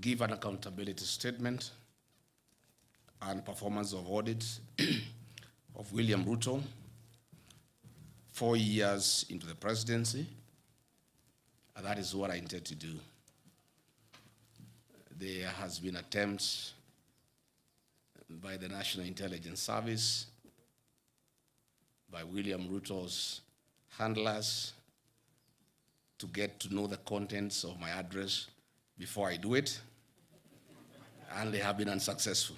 give an accountability statement and performance of audit of William Ruto 4 years into the presidency, and that is what I intend to do. There has been attempts by the National Intelligence Service, by William Ruto's handlers, to get to know the contents of my address before I do it, and they have been unsuccessful.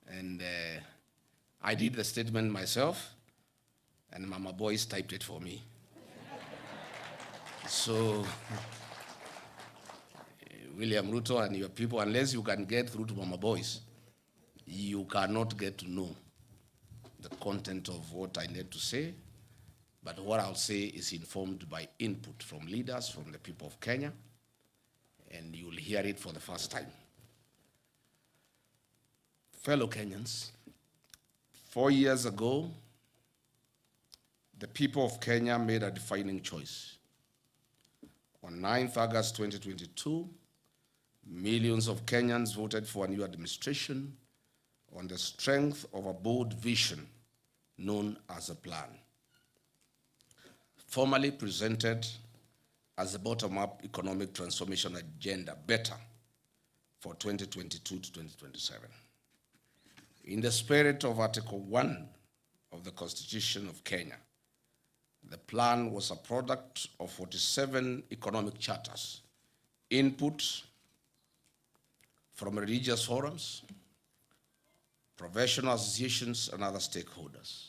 And I did the statement myself, and Mama Boys typed it for me. So, William Ruto and your people, unless you can get through to Mama Boys, you cannot get to know the content of what I need to say. But what I'll say is informed by input from leaders, from the people of Kenya, and you'll hear it for the first time. Fellow Kenyans, 4 years ago, the people of Kenya made a defining choice. On 9th August 2022, millions of Kenyans voted for a new administration on the strength of a bold vision known as a plan, formally presented as a bottom-up economic transformation agenda, better, for 2022 to 2027. In the spirit of Article 1 of the Constitution of Kenya, the plan was a product of 47 economic charters, input from religious forums, professional associations, and other stakeholders.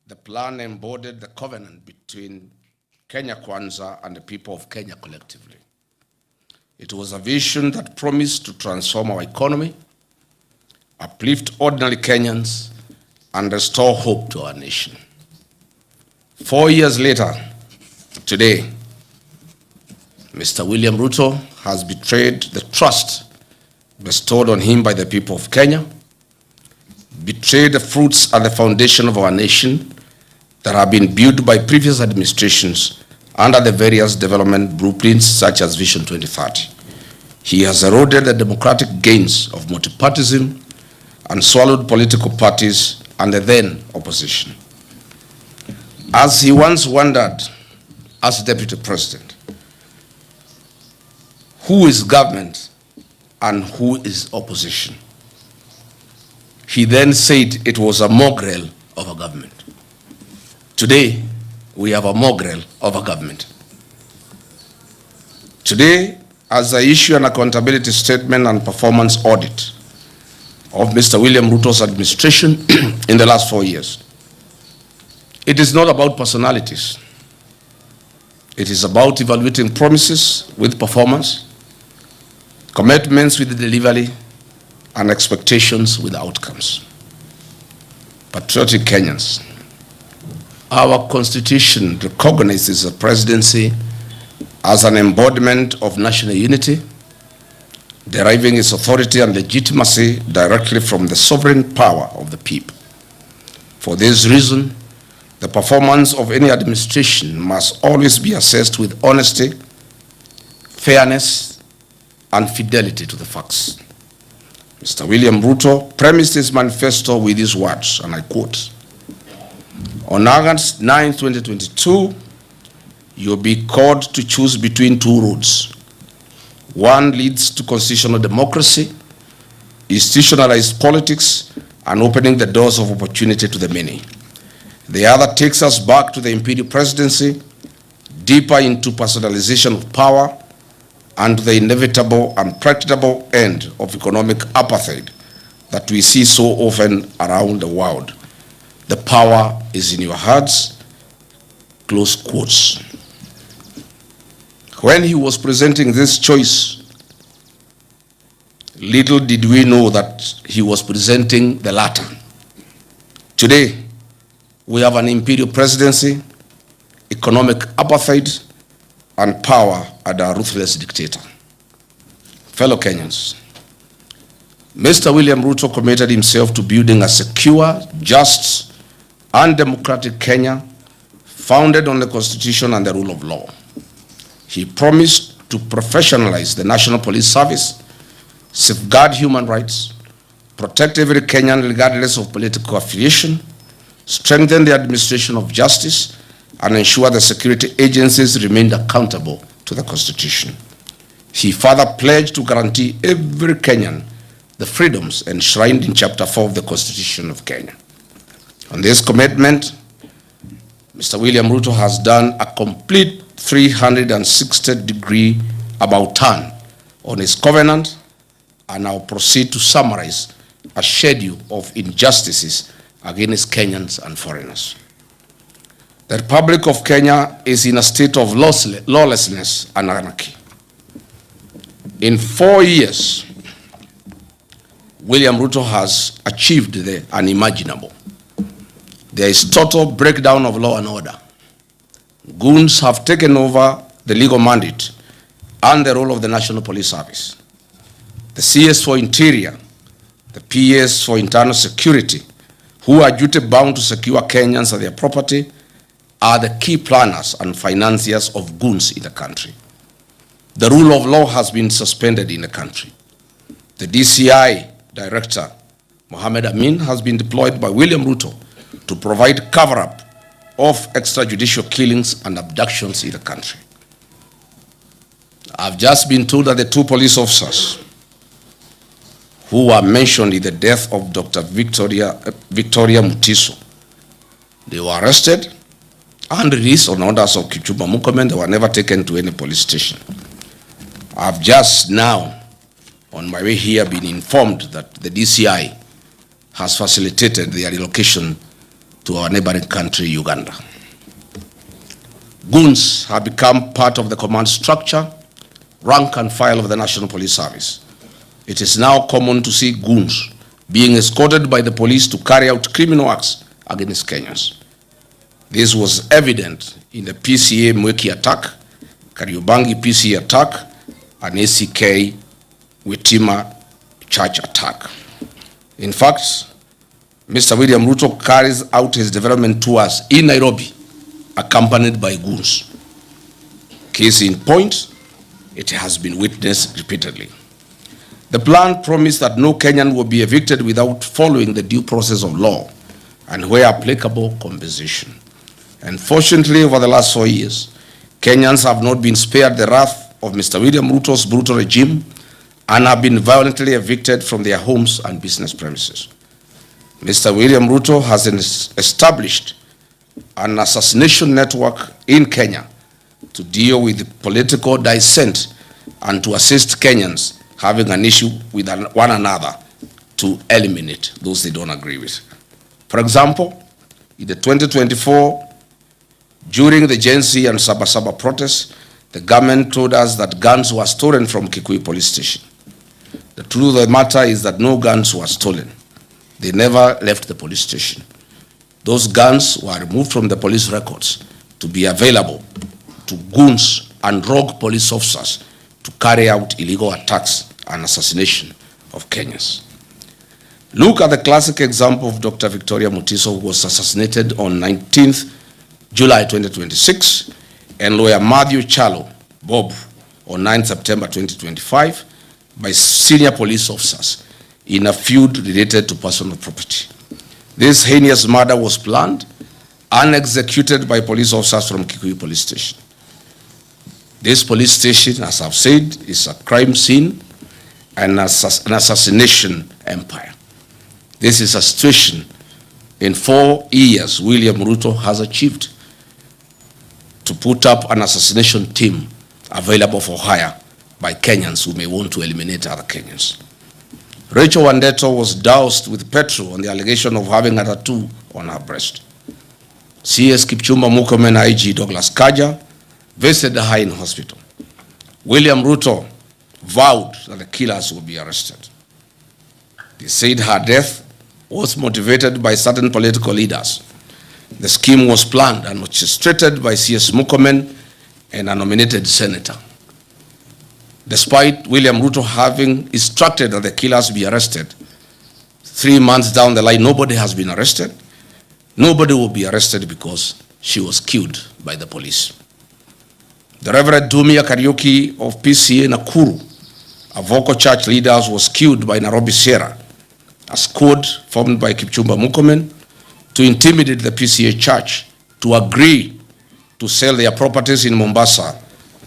The plan embodied the covenant between Kenya Kwanza and the people of Kenya collectively. It was a vision that promised to transform our economy, uplift ordinary Kenyans, and restore hope to our nation. 4 years later, today, Mr. William Ruto has betrayed the trust bestowed on him by the people of Kenya, betrayed the fruits and the foundation of our nation that have been built by previous administrations under the various development blueprints such as Vision 2030. He has eroded the democratic gains of multipartyism and swallowed political parties and the then opposition. As he once wondered as deputy president, who is government and who is opposition? He then said it was a mongrel of a government. Today, we have a mongrel of a government. Today, as I issue an accountability statement and performance audit of Mr. William Ruto's administration in the last 4 years, it is not about personalities. It is about evaluating promises with performance, commitments with delivery, and expectations with outcomes. Patriotic Kenyans, our Constitution recognizes the presidency as an embodiment of national unity, deriving its authority and legitimacy directly from the sovereign power of the people. For this reason, the performance of any administration must always be assessed with honesty, fairness, and fidelity to the facts. Mr. William Ruto premised his manifesto with these words, and I quote, "On August 9, 2022, you'll be called to choose between two roads. One leads to constitutional democracy, institutionalized politics, and opening the doors of opportunity to the many. The other takes us back to the imperial presidency, deeper into personalization of power, and to the inevitable and practicable end of economic apartheid that we see so often around the world. The power is in your hands," close quotes. When he was presenting this choice, little did we know that he was presenting the latter. Today, we have an imperial presidency, economic apartheid, and power under a ruthless dictator. Fellow Kenyans, Mr. William Ruto committed himself to building a secure, just, and democratic Kenya founded on the Constitution and the rule of law. He promised to professionalize the National Police Service, safeguard human rights, protect every Kenyan regardless of political affiliation, strengthen the administration of justice, and ensure the security agencies remained accountable to the Constitution. He further pledged to guarantee every Kenyan the freedoms enshrined in Chapter 4 of the Constitution of Kenya. On this commitment, Mr. William Ruto has done a complete 360-degree about turn on his covenant, and I'll proceed to summarize a schedule of injustices against Kenyans and foreigners. The Republic of Kenya is in a state of lawlessness and anarchy. In 4 years, William Ruto has achieved the unimaginable. There is total breakdown of law and order. Goons have taken over the legal mandate and the role of the National Police Service. The CS for Interior, the PS for Internal Security, who are duty-bound to secure Kenyans and their property, are the key planners and financiers of goons in the country. The rule of law has been suspended in the country. The DCI Director, Mohammed Amin, has been deployed by William Ruto to provide cover-up of extrajudicial killings and abductions in the country. I've just been told that the 2 police officers who were mentioned in the death of Dr. Victoria Mutiso, they were arrested and released on orders of Kipchumba Murkomen. They were never taken to any police station. I've just now, on my way here, been informed that the DCI has facilitated their relocation to our neighboring country, Uganda. Goons have become part of the command structure, rank and file of the National Police Service. It is now common to see goons being escorted by the police to carry out criminal acts against Kenyans. This was evident in the PCA Mweki attack, Kariobangi PCA attack, and ACK Witima Church attack. In fact, Mr. William Ruto carries out his development tours in Nairobi, accompanied by goons. Case in point, it has been witnessed repeatedly. The plan promised that no Kenyan will be evicted without following the due process of law and, where applicable, compensation. Unfortunately, over the last 4 years, Kenyans have not been spared the wrath of Mr. William Ruto's brutal regime and have been violently evicted from their homes and business premises. Mr. William Ruto has established an assassination network in Kenya to deal with political dissent and to assist Kenyans having an issue with one another to eliminate those they don't agree with. For example, in the 2024, during the Gen Z and Sabasaba protests, the government told us that guns were stolen from Kikuyu police station. The truth of the matter is that no guns were stolen. They never left the police station. Those guns were removed from the police records to be available to goons and rogue police officers to carry out illegal attacks and assassination of Kenyans. Look at the classic example of Dr. Victoria Mutiso, who was assassinated on 19th July 2026, and lawyer Matthew Chalo Bob on 9 September 2025 by senior police officers in a feud related to personal property. This heinous murder was planned and executed by police officers from Kikuyu police station. This police station, as I've said, is a crime scene and an assassination empire. This is a situation in 4 years William Ruto has achieved to put up an assassination team available for hire by Kenyans who may want to eliminate other Kenyans. Rachel Wandeto was doused with petrol on the allegation of having a tattoo on her breast. CS Kipchumba Murkomen IG Douglas Kaja visited her in hospital. William Ruto vowed that the killers would be arrested. They said her death was motivated by certain political leaders. The scheme was planned and orchestrated by CS Murkomen and a nominated senator. Despite William Ruto having instructed that the killers be arrested, 3 months down the line, nobody has been arrested. Nobody will be arrested because she was killed by the police. The Reverend Dumia Kariuki of PCA Nakuru, a vocal church leader, was killed by Nairobi Sierra, a squad formed by Kipchumba Murkomen to intimidate the PCA church to agree to sell their properties in Mombasa,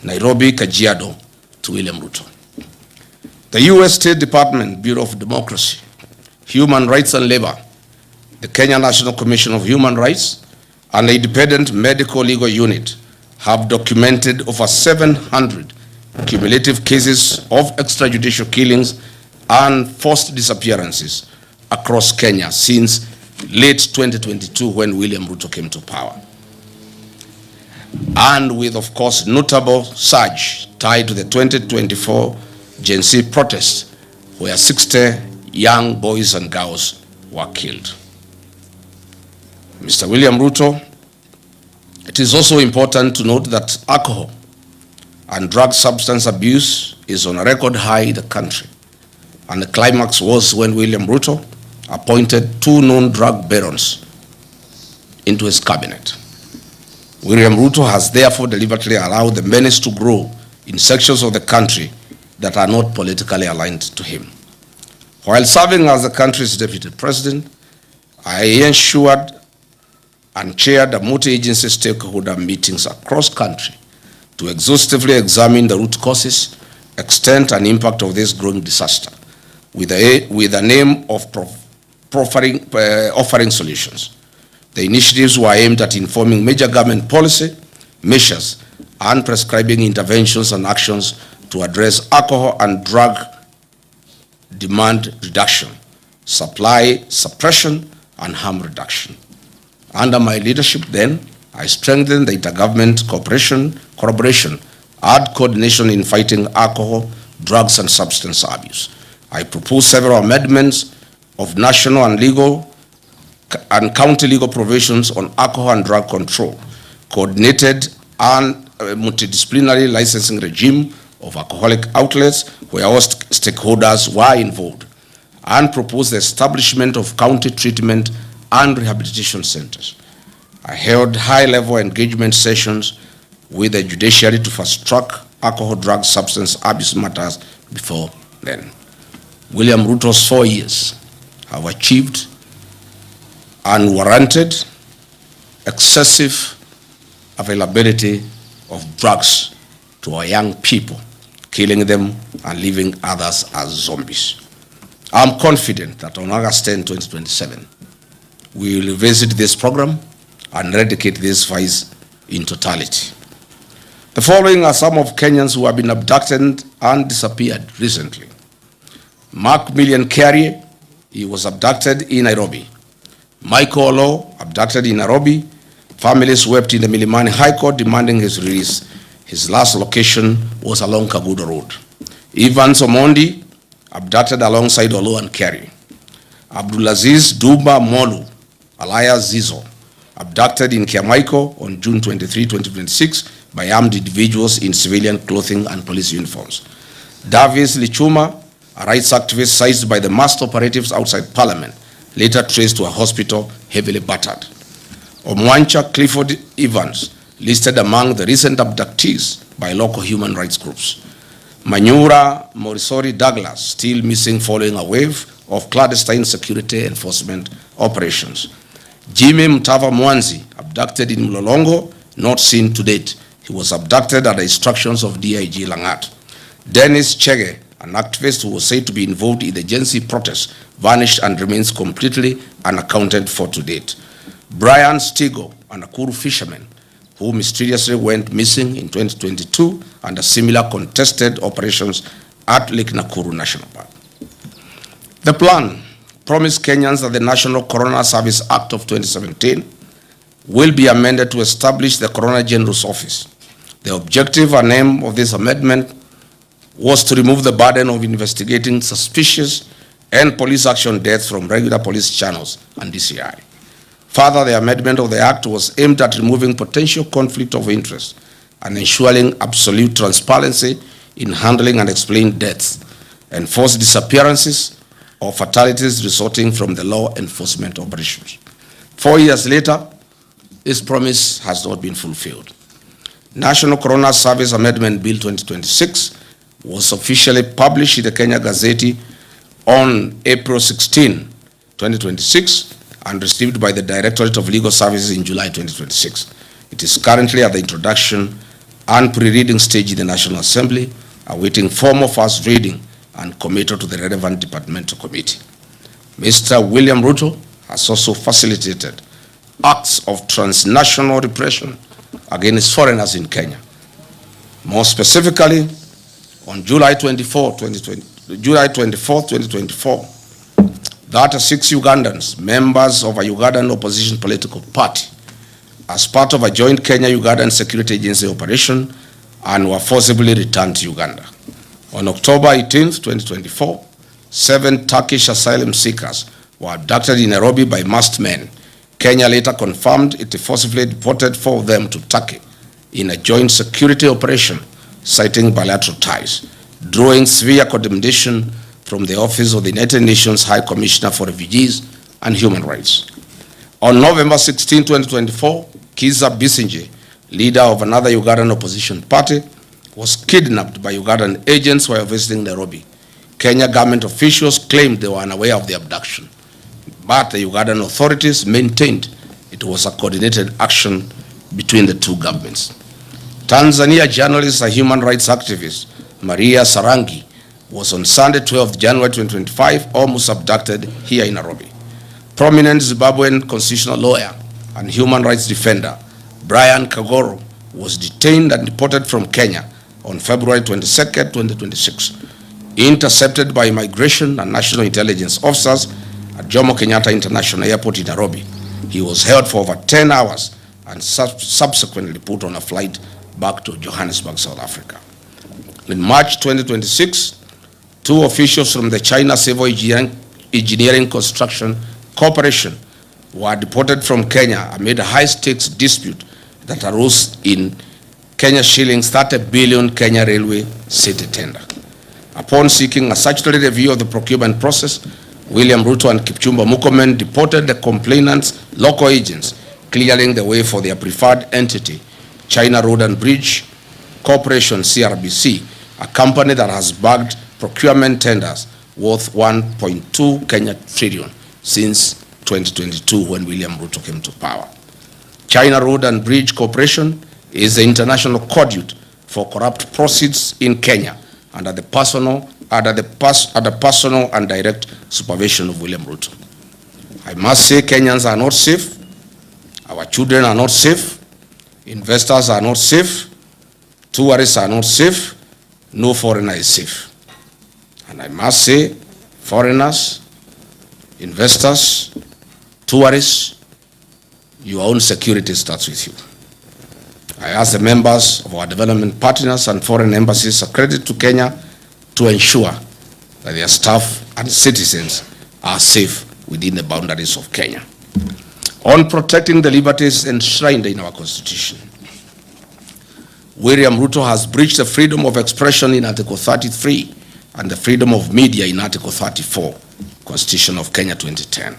Nairobi, Kajiado to William Ruto. The U.S. State Department, Bureau of Democracy, Human Rights and Labor, the Kenya National Commission of Human Rights, and the Independent Medical Legal Unit have documented over 700 cumulative cases of extrajudicial killings and forced disappearances across Kenya since late 2022 when William Ruto came to power. And with, of course, notable surge tied to the 2024 Gen Z protests, where 60 young boys and girls were killed. Mr. William Ruto, it is also important to note that alcohol and drug substance abuse is on a record high in the country. And the climax was when William Ruto appointed 2 known drug barons into his cabinet. William Ruto has therefore deliberately allowed the menace to grow in sections of the country that are not politically aligned to him. While serving as the country's deputy president, I ensured and chaired multi-agency stakeholder meetings across country to exhaustively examine the root causes, extent, and impact of this growing disaster, with the aim of offering solutions. The initiatives were aimed at informing major government policy, measures, and prescribing interventions and actions to address alcohol and drug demand reduction, supply suppression, and harm reduction. Under my leadership then, I strengthened the intergovernment collaboration and coordination in fighting alcohol, drugs, and substance abuse. I proposed several amendments of national and legal and county legal provisions on alcohol and drug control, coordinated and multidisciplinary licensing regime of alcoholic outlets where all stakeholders were involved, and proposed the establishment of county treatment and rehabilitation centers. I held high-level engagement sessions with the judiciary to fast-track alcohol, drug, substance abuse matters before then. William Ruto's 4 years have achieved unwarranted, excessive availability of drugs to our young people, killing them and leaving others as zombies. I'm confident that on August 10, 2027, we will revisit this program and eradicate this vice in totality. The following are some of Kenyans who have been abducted and disappeared recently. Mark Million Carey, he was abducted in Nairobi. Michael Olo, abducted in Nairobi. Families wept in the Milimani High Court demanding his release. His last location was along Kagudo Road. Evans Omondi, abducted alongside Olo and Carey. Abdulaziz Duba Molu, alias Zizo, abducted in Kiamaiko on June 23, 2026 by armed individuals in civilian clothing and police uniforms. Davis Lichuma, a rights activist seized by the masked operatives outside Parliament, later traced to a hospital heavily battered. Omwancha Clifford Evans, listed among the recent abductees by local human rights groups. Manyura Morisori Douglas, still missing following a wave of clandestine security enforcement operations. Jimmy Mtava Mwanzi, abducted in Mlolongo, not seen to date. He was abducted at the instructions of DIG Langat. Dennis Chege, an activist who was said to be involved in the Gen Z protests, vanished and remains completely unaccounted for to date. Brian Stigo, a Nakuru fisherman, who mysteriously went missing in 2022 under similar contested operations at Lake Nakuru National Park. The plan promised Kenyans that the National Coroner Service Act of 2017 will be amended to establish the Coroner General's Office. The objective and aim of this amendment was to remove the burden of investigating suspicious and police action deaths from regular police channels and DCI. Further, the amendment of the Act was aimed at removing potential conflict of interest and ensuring absolute transparency in handling and explaining deaths and forced disappearances or fatalities resulting from the law enforcement operations. 4 years later, this promise has not been fulfilled. National Coroner Service Amendment Bill 2026 was officially published in the Kenya Gazette on April 16, 2026, and received by the Directorate of Legal Services in July 2026. It is currently at the introduction and pre-reading stage in the National Assembly, awaiting formal first reading and committal to the relevant departmental committee. Mr. William Ruto has also facilitated acts of transnational repression against foreigners in Kenya. More specifically, on July 24, 2024, 36 Ugandans, members of a Ugandan opposition political party, as part of a joint Kenya-Ugandan security agency operation, and were forcibly returned to Uganda. On October 18, 2024, 7 Turkish asylum seekers were abducted in Nairobi by masked men. Kenya later confirmed it forcibly deported 4 of them to Turkey in a joint security operation, citing bilateral ties, drawing severe condemnation from the Office of the United Nations High Commissioner for Refugees and Human Rights. On November 16, 2024, Kizza Besigye, leader of another Ugandan opposition party, was kidnapped by Ugandan agents while visiting Nairobi. Kenya government officials claimed they were unaware of the abduction, but the Ugandan authorities maintained it was a coordinated action between the two governments. Tanzania journalist and human rights activist Maria Sarangi was on Sunday, 12 January 2025, almost abducted here in Nairobi. Prominent Zimbabwean constitutional lawyer and human rights defender Brian Kagoro was detained and deported from Kenya on February 22, 2026. Intercepted by immigration and national intelligence officers at Jomo Kenyatta International Airport in Nairobi, he was held for over 10 hours and subsequently put on a flight back to Johannesburg, South Africa. In March 2026, 2 officials from the China Civil Engineering Construction Corporation were deported from Kenya amid a high-stakes dispute that arose in Kenya shillings 30 billion Kenya Railway city tender. Upon seeking a statutory review of the procurement process, William Ruto and Kipchumba Murkomen deported the complainants' local agents, clearing the way for their preferred entity, China Road and Bridge Corporation, CRBC, a company that has bagged procurement tenders worth 1.2 Kenya trillion since 2022 when William Ruto came to power. China Road and Bridge Corporation is the international conduit for corrupt proceeds in Kenya under the personal and direct supervision of William Ruto. I must say Kenyans are not safe, our children are not safe, investors are not safe, tourists are not safe, no foreigner is safe. And I must say, foreigners, investors, tourists, your own security starts with you. I ask the members of our development partners and foreign embassies accredited to Kenya to ensure that their staff and citizens are safe within the boundaries of Kenya. On protecting the liberties enshrined in our Constitution, William Ruto has breached the freedom of expression in Article 33 and the freedom of media in Article 34, Constitution of Kenya 2010.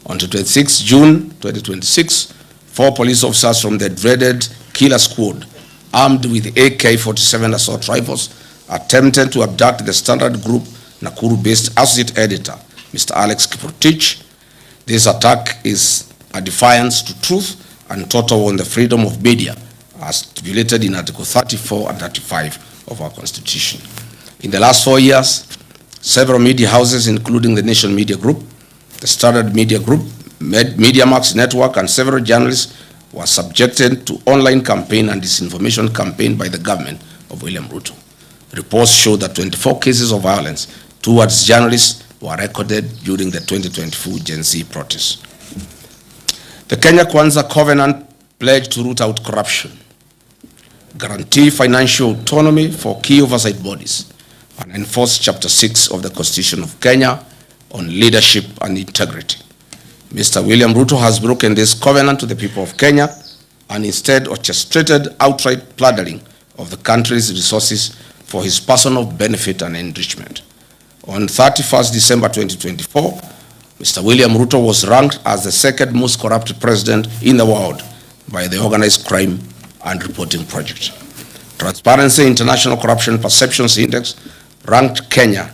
On 26 June 2026, 4 police officers from the dreaded Killer Squad, armed with AK-47 assault rifles, attempted to abduct the Standard Group Nakuru-based associate editor, Mr. Alex Kiprotich. This attack is a defiance to truth and total on the freedom of media, as stipulated in Article 34 and 35 of our Constitution. In the last 4 years, several media houses, including the Nation Media Group, the Standard Media Group, Media Max Network, and several journalists were subjected to online campaign and disinformation campaign by the government of William Ruto. Reports show that 24 cases of violence towards journalists were recorded during the 2024 Gen Z protests. The Kenya Kwanza Covenant pledged to root out corruption, guarantee financial autonomy for key oversight bodies, and enforce Chapter 6 of the Constitution of Kenya on leadership and integrity. Mr. William Ruto has broken this covenant to the people of Kenya and instead orchestrated outright plundering of the country's resources for his personal benefit and enrichment. On 31st December 2024, Mr. William Ruto was ranked as the 2nd most corrupt president in the world by the Organized Crime and reporting project. Transparency International Corruption Perceptions Index ranked Kenya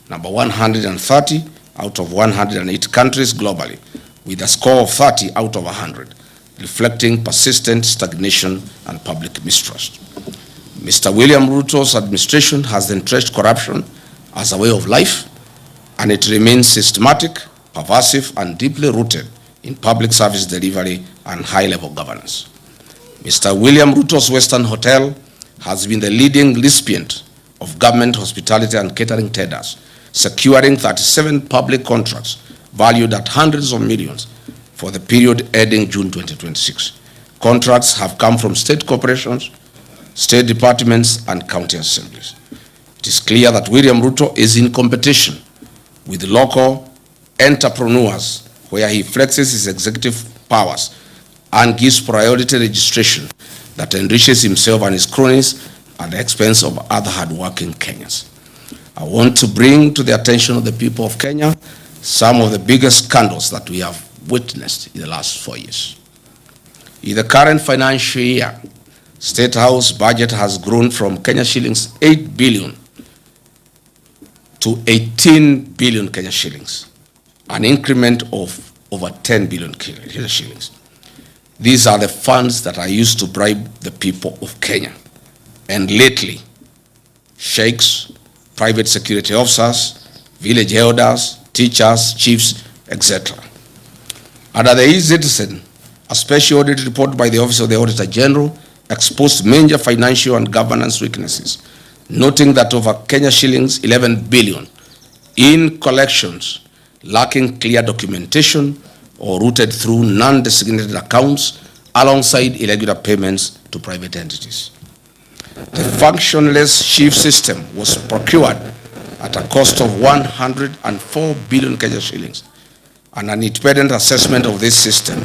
number 130 out of 108 countries globally, with a score of 30 out of 100, reflecting persistent stagnation and public mistrust. Mr. William Ruto's administration has entrenched corruption as a way of life, and it remains systematic, pervasive, and deeply rooted in public service delivery and high-level governance. Mr. William Ruto's Western Hotel has been the leading recipient of government hospitality and catering tenders, securing 37 public contracts valued at hundreds of millions for the period ending June 2026. Contracts have come from state corporations, state departments, and county assemblies. It is clear that William Ruto is in competition with local entrepreneurs, where he flexes his executive powers and gives priority registration that enriches himself and his cronies at the expense of other hardworking Kenyans. I want to bring to the attention of the people of Kenya some of the biggest scandals that we have witnessed in the last 4 years. In the current financial year, State House budget has grown from Kenya shillings 8 billion to 18 billion Kenya shillings, an increment of over 10 billion Kenya shillings. These are the funds that are used to bribe the people of Kenya. And lately, sheikhs, private security officers, village elders, teachers, chiefs, etc. Under the e-Citizen, a special audit report by the Office of the Auditor General exposed major financial and governance weaknesses, noting that over Kenya shillings 11 billion in collections lacking clear documentation or routed through non-designated accounts alongside irregular payments to private entities. The functionless chief system was procured at a cost of 104 billion Kenya shillings, and an independent assessment of this system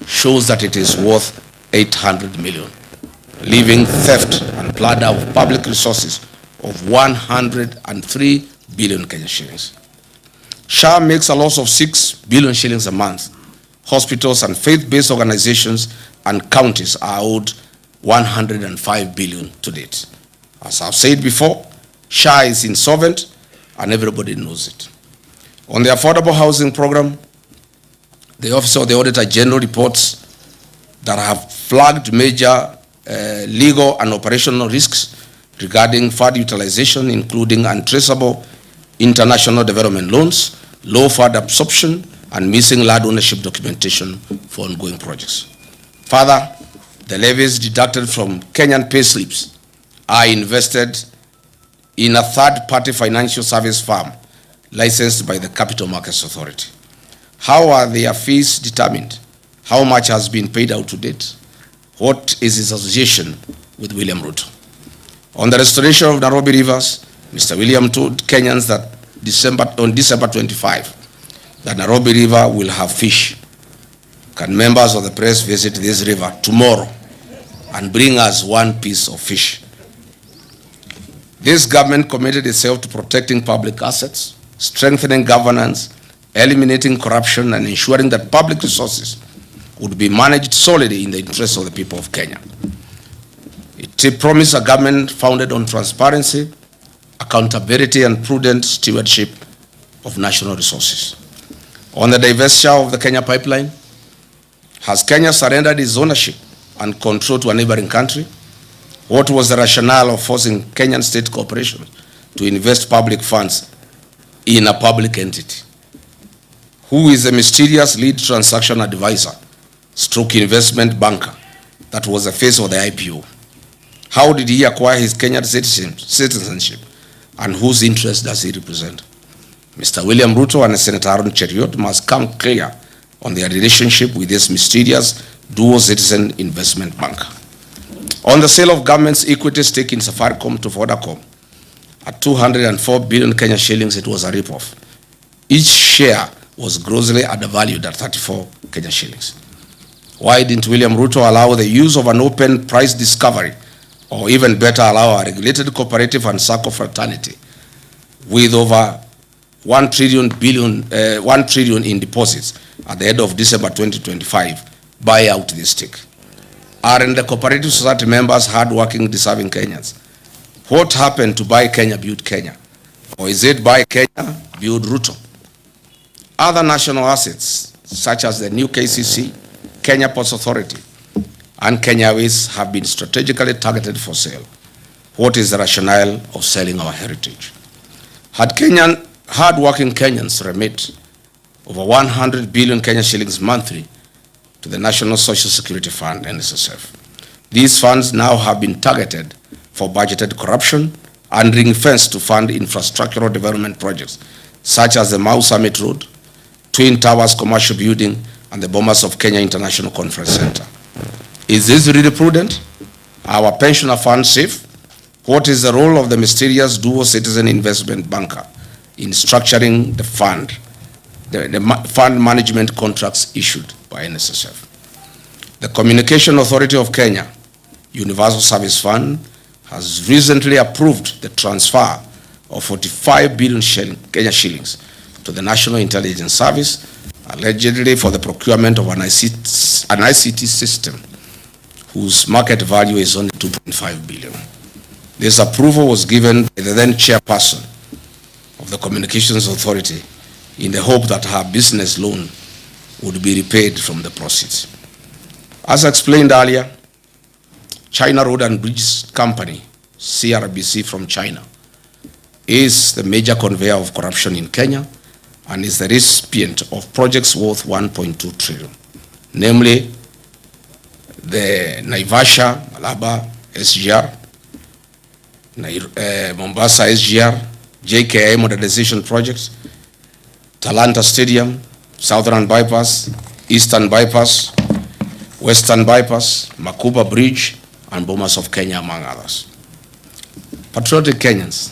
shows that it is worth 800 million, leaving theft and plunder of public resources of 103 billion Kenya shillings. SHA makes a loss of 6 billion shillings a month. Hospitals and faith-based organizations and counties are owed 105 billion to date. As I've said before, SHA is insolvent and everybody knows it. On the affordable housing program, the Office of the Auditor General reports that have flagged major legal and operational risks regarding fund utilization, including untraceable international development loans, low fund absorption, and missing land ownership documentation for ongoing projects. Further, the levies deducted from Kenyan pay slips are invested in a third-party financial service firm licensed by the Capital Markets Authority. How are their fees determined? How much has been paid out to date? What is his association with William Ruto? On the restoration of Nairobi rivers, Mr. William told Kenyans that on December 25, that Nairobi River will have fish. Can members of the press visit this river tomorrow and bring us one piece of fish? This government committed itself to protecting public assets, strengthening governance, eliminating corruption, and ensuring that public resources would be managed solely in the interests of the people of Kenya. It promised a government founded on transparency, accountability, and prudent stewardship of national resources. On the divestiture of the Kenya pipeline, has Kenya surrendered its ownership and control to a neighboring country? What was the rationale of forcing Kenyan state corporations to invest public funds in a public entity? Who is the mysterious lead transaction advisor, stroke investment banker that was the face of the IPO? How did he acquire his Kenyan citizenship, and whose interest does he represent? Mr. William Ruto and Senator Aaron Cheriot must come clear on their relationship with this mysterious dual citizen investment banker. On the sale of government's equity stake in Safaricom to Vodacom at 204 billion Kenya shillings, it was a ripoff. Each share was grossly undervalued at 34 Kenya shillings. Why didn't William Ruto allow the use of an open price discovery, or even better, allow a regulated cooperative and SACCO fraternity with over 1 trillion in deposits at the end of December 2025 buy out this stake? Aren't the cooperative society members hardworking, deserving Kenyans? What happened to Buy Kenya, Build Kenya? Or is it Buy Kenya, Build Ruto? Other national assets, such as the new KCC, Kenya Ports Authority, and Kenya Airways have been strategically targeted for sale. What is the rationale of selling our heritage? Had hard-working Kenyans remit over 100 billion Kenya shillings monthly to the National Social Security Fund, NSSF. These funds now have been targeted for budgeted corruption and ring-fenced to fund infrastructural development projects, such as the Mau Summit Road, Twin Towers Commercial Building, and the Bomas of Kenya International Conference Center. Is this really prudent? Our pensioner fund safe? What is the role of the mysterious dual citizen investment banker in structuring the fund management contracts issued by NSSF? The Communication Authority of Kenya, Universal Service Fund, has recently approved the transfer of 45 billion Kenya shillings to the National Intelligence Service, allegedly for the procurement of an ICT system whose market value is only 2.5 billion. This approval was given by the then chairperson of the Communications Authority in the hope that her business loan would be repaid from the proceeds. As explained earlier, China Road and Bridge Company, CRBC from China, is the major conveyor of corruption in Kenya and is the recipient of projects worth 1.2 trillion, namely the Naivasha, Malaba, SGR, Mombasa SGR, JKI modernization projects, Talanta Stadium, Southern Bypass, Eastern Bypass, Western Bypass, Makuba Bridge, and Bomas of Kenya, among others. Patriotic Kenyans,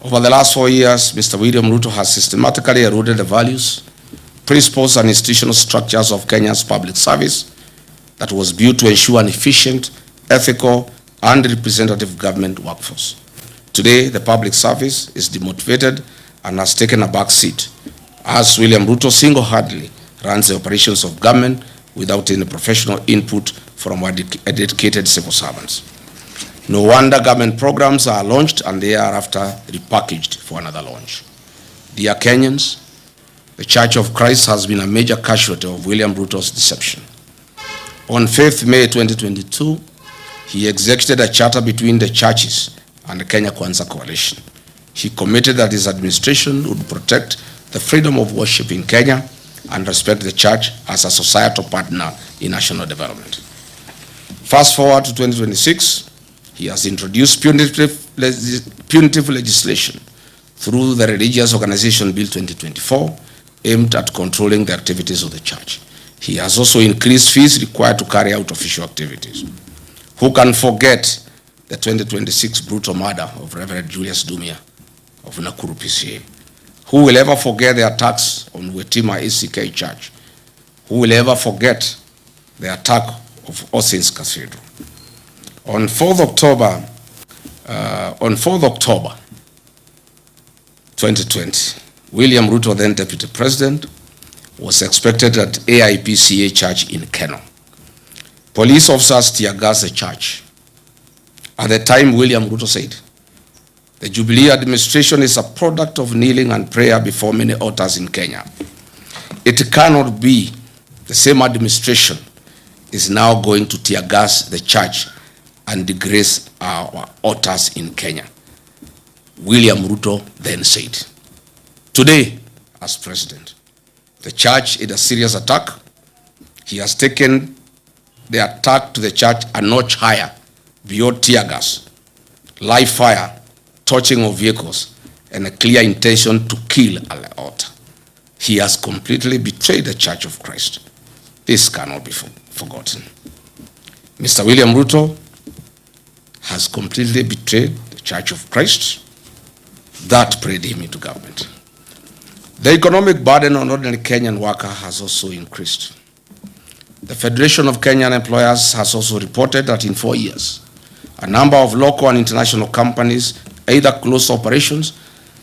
over the last 4 years, Mr. William Ruto has systematically eroded the values, principles, and institutional structures of Kenya's public service that was built to ensure an efficient, ethical, and representative government workforce. Today, the public service is demotivated and has taken a back seat, as William Ruto single-handedly runs the operations of government without any professional input from our dedicated civil servants. No wonder government programs are launched and they are after repackaged for another launch. Dear Kenyans, the Church of Christ has been a major casualty of William Ruto's deception. On 5th May 2022, he executed a charter between the churches and the Kenya Kwanza Coalition. He committed that his administration would protect the freedom of worship in Kenya and respect the church as a societal partner in national development. Fast forward to 2026, he has introduced punitive legislation through the Religious Organization Bill 2024 aimed at controlling the activities of the church. He has also increased fees required to carry out official activities. Who can forget the 2026 brutal murder of Reverend Julius Dumia of Nakuru PCA? Who will ever forget the attacks on Wetima ACK Church? Who will ever forget the attack of All Saints Cathedral? On 4th October 2020, William Ruto, then Deputy President, was expected at AIPCA Church in Keno. Police officers tear gas the church. At the time, William Ruto said, the Jubilee administration is a product of kneeling and prayer before many altars in Kenya. It cannot be the same administration is now going to tear gas the church and degrade our altars in Kenya. William Ruto then said, today, as president, the church is a serious attack. He has taken the attack to the church a notch higher, beyond tear gas, live fire, torching of vehicles, and a clear intention to kill at the altar. He has completely betrayed the Church of Christ. This cannot be forgotten. Mr. William Ruto has completely betrayed the Church of Christ that prayed him into government. The economic burden on ordinary Kenyan worker has also increased. The Federation of Kenyan Employers has also reported that in 4 years, a number of local and international companies either closed operations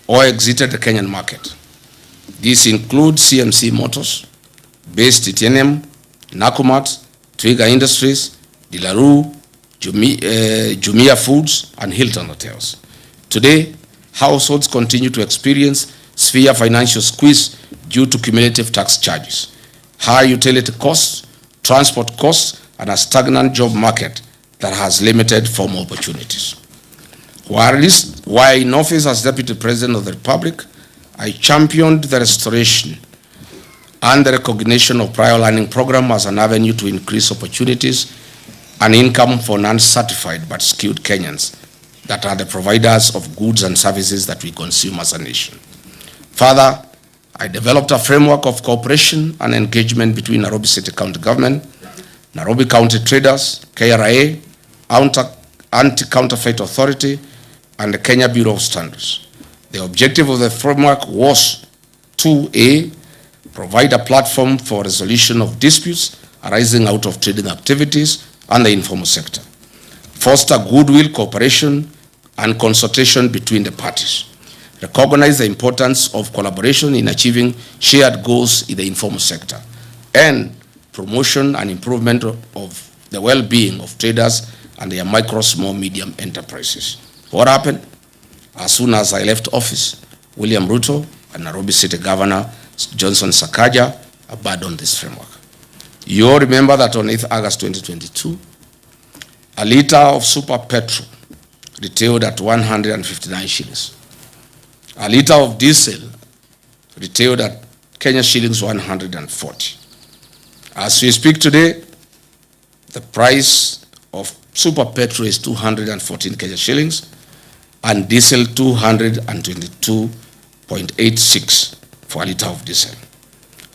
or exited the Kenyan market. These include CMC Motors, Base Titanium, Nakumat, Twiga Industries, Dilaru, Jumia Foods, and Hilton Hotels. Today, households continue to experience severe financial squeeze due to cumulative tax charges, high utility costs, transport costs, and a stagnant job market that has limited formal opportunities. While in office as Deputy President of the Republic, I championed the restoration and the recognition of prior learning program as an avenue to increase opportunities and income for non-certified but skilled Kenyans that are the providers of goods and services that we consume as a nation. Further, I developed a framework of cooperation and engagement between Nairobi City County Government, Nairobi County Traders, KRA, Anti-Counterfeit Authority, and the Kenya Bureau of Standards. The objective of the framework was to A, provide a platform for resolution of disputes arising out of trading activities and the informal sector, foster goodwill, cooperation, and consultation between the parties, recognize the importance of collaboration in achieving shared goals in the informal sector, and promotion and improvement of the well-being of traders and their micro, small, medium enterprises. What happened? As soon as I left office, William Ruto and Nairobi City Governor Johnson Sakaja abandoned this framework. You all remember that on 8th August 2022, a liter of super petrol retailed at 159 shillings. A liter of diesel retailed at Kenya shillings 140. As we speak today, the price of super petrol is 214 Kenya shillings and diesel 222.86 for a liter of diesel,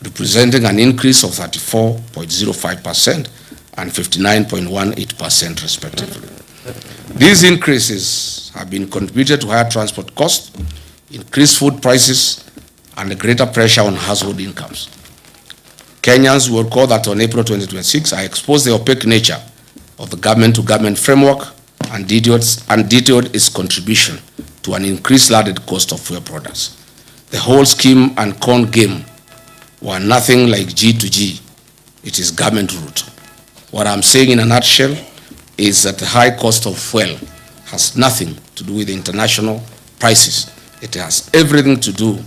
representing an increase of 34.05% and 59.18% respectively. These increases have been contributed to higher transport costs, increased food prices, and a greater pressure on household incomes. Kenyans will recall that on April 2026, I exposed the opaque nature of the government-to-government framework and detailed its contribution to an increased landed cost of fuel products. The whole scheme and con game were nothing like G to G. It is government route. What I'm saying in a nutshell is that the high cost of fuel has nothing to do with international prices. It has everything to do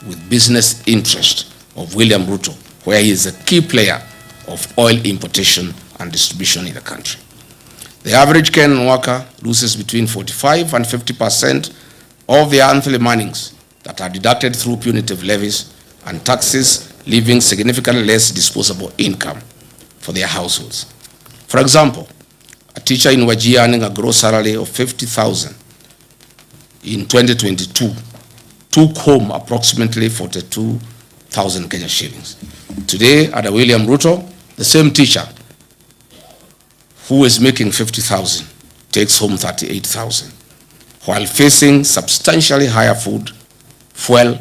with business interest of William Ruto, where he is a key player of oil importation and distribution in the country. The average Kenyan worker loses between 45 and 50% of their monthly earnings that are deducted through punitive levies and taxes, leaving significantly less disposable income for their households. For example, a teacher in Wajir earning a gross salary of 50,000 in 2022 took home approximately 42,000 Kenya shillings. Today, under William Ruto, the same teacher who is making 50,000 takes home 38,000, while facing substantially higher food, fuel,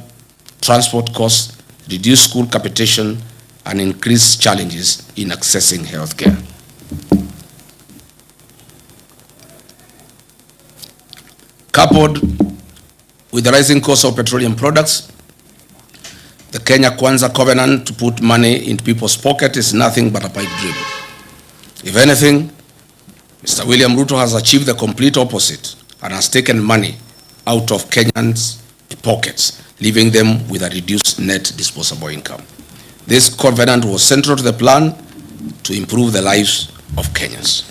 transport costs, reduced school capitation, and increased challenges in accessing healthcare. Coupled with the rising cost of petroleum products, the Kenya Kwanza covenant to put money into people's pocket is nothing but a pipe dream. If anything, Mr. William Ruto has achieved the complete opposite and has taken money out of Kenyans' pockets, leaving them with a reduced net disposable income. This covenant was central to the plan to improve the lives of Kenyans.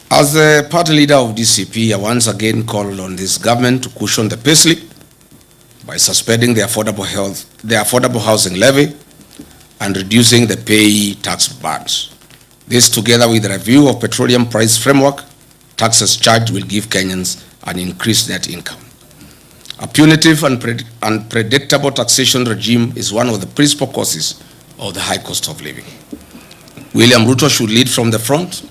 As the party leader of DCP, I once again called on this government to cushion the payslip by suspending the affordable housing levy and reducing the payee tax burdens. This, together with the review of petroleum price framework, taxes charged will give Kenyans an increased net income. A punitive and unpredictable taxation regime is one of the principal causes of the high cost of living. William Ruto should lead from the front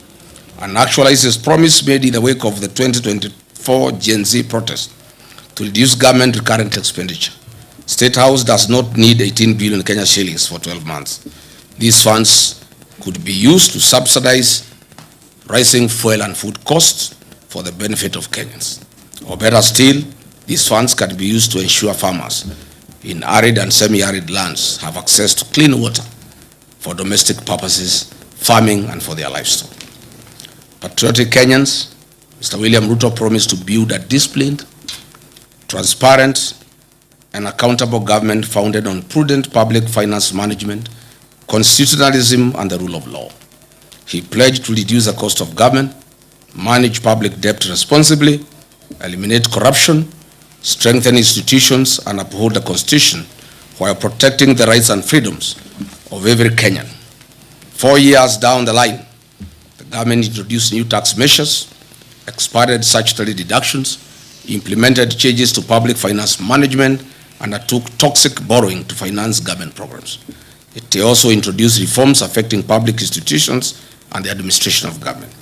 and actualize his promise made in the wake of the 2024 Gen Z protest to reduce government recurrent expenditure. State House does not need 18 billion Kenya shillings for 12 months. These funds could be used to subsidize rising fuel and food costs for the benefit of Kenyans. Or better still, these funds can be used to ensure farmers in arid and semi-arid lands have access to clean water for domestic purposes farming, and for their livestock. Patriotic Kenyans, Mr. William Ruto promised to build a disciplined, transparent, and accountable government founded on prudent public finance management, constitutionalism, and the rule of law. He pledged to reduce the cost of government, manage public debt responsibly, eliminate corruption, strengthen institutions, and uphold the Constitution while protecting the rights and freedoms of every Kenyan. 4 years down the line, the government introduced new tax measures, expanded statutory deductions, implemented changes to public finance management, and undertook toxic borrowing to finance government programs. It also introduced reforms affecting public institutions and the administration of government.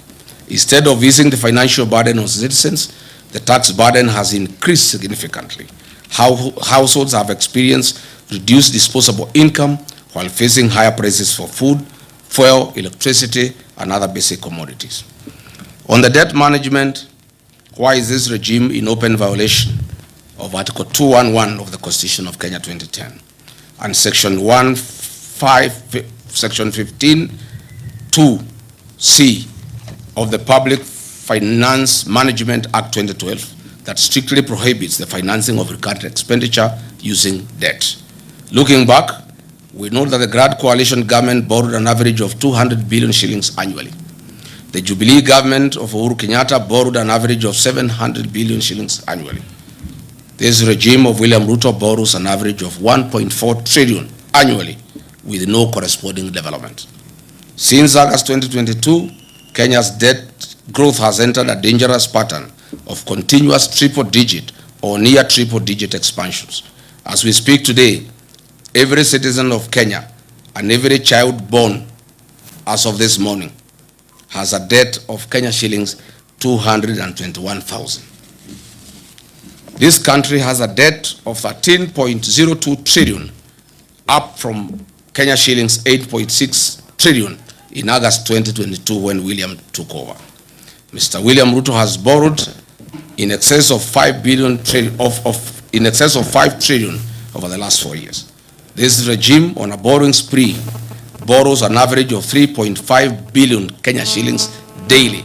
Instead of easing the financial burden on citizens, the tax burden has increased significantly. Households have experienced reduced disposable income while facing higher prices for food, fuel, electricity, and other basic commodities. On the debt management, why is this regime in open violation of Article 211 of the Constitution of Kenya 2010 and Section 15(2)(c) of the Public Finance Management Act 2012 that strictly prohibits the financing of recurrent expenditure using debt? Looking back, we know that the Grand Coalition government borrowed an average of 200 billion shillings annually. The Jubilee government of Uhuru Kenyatta borrowed an average of 700 billion shillings annually. This regime of William Ruto borrows an average of 1.4 trillion annually with no corresponding development. Since August 2022, Kenya's debt growth has entered a dangerous pattern of continuous triple-digit or near triple-digit expansions. As we speak today, every citizen of Kenya and every child born as of this morning has a debt of Kenya shillings 221,000. This country has a debt of 13.02 trillion, up from Kenya shillings 8.6 trillion in August 2022 when William took over. Mr. William Ruto has borrowed in excess of 5 trillion over the last 4 years. This regime on a borrowing spree borrows an average of 3.5 billion Kenya shillings daily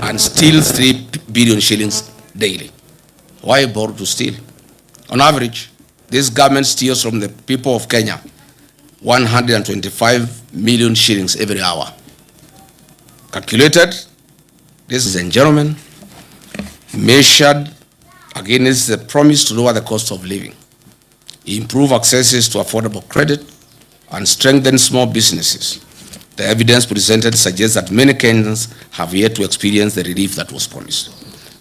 and steals 3 billion shillings daily. Why borrow to steal? On average, this government steals from the people of Kenya 125 million shillings every hour. Calculated, ladies and gentlemen, measured against the promise to lower the cost of living, improve access to affordable credit, and strengthen small businesses. The evidence presented suggests that many Kenyans have yet to experience the relief that was promised.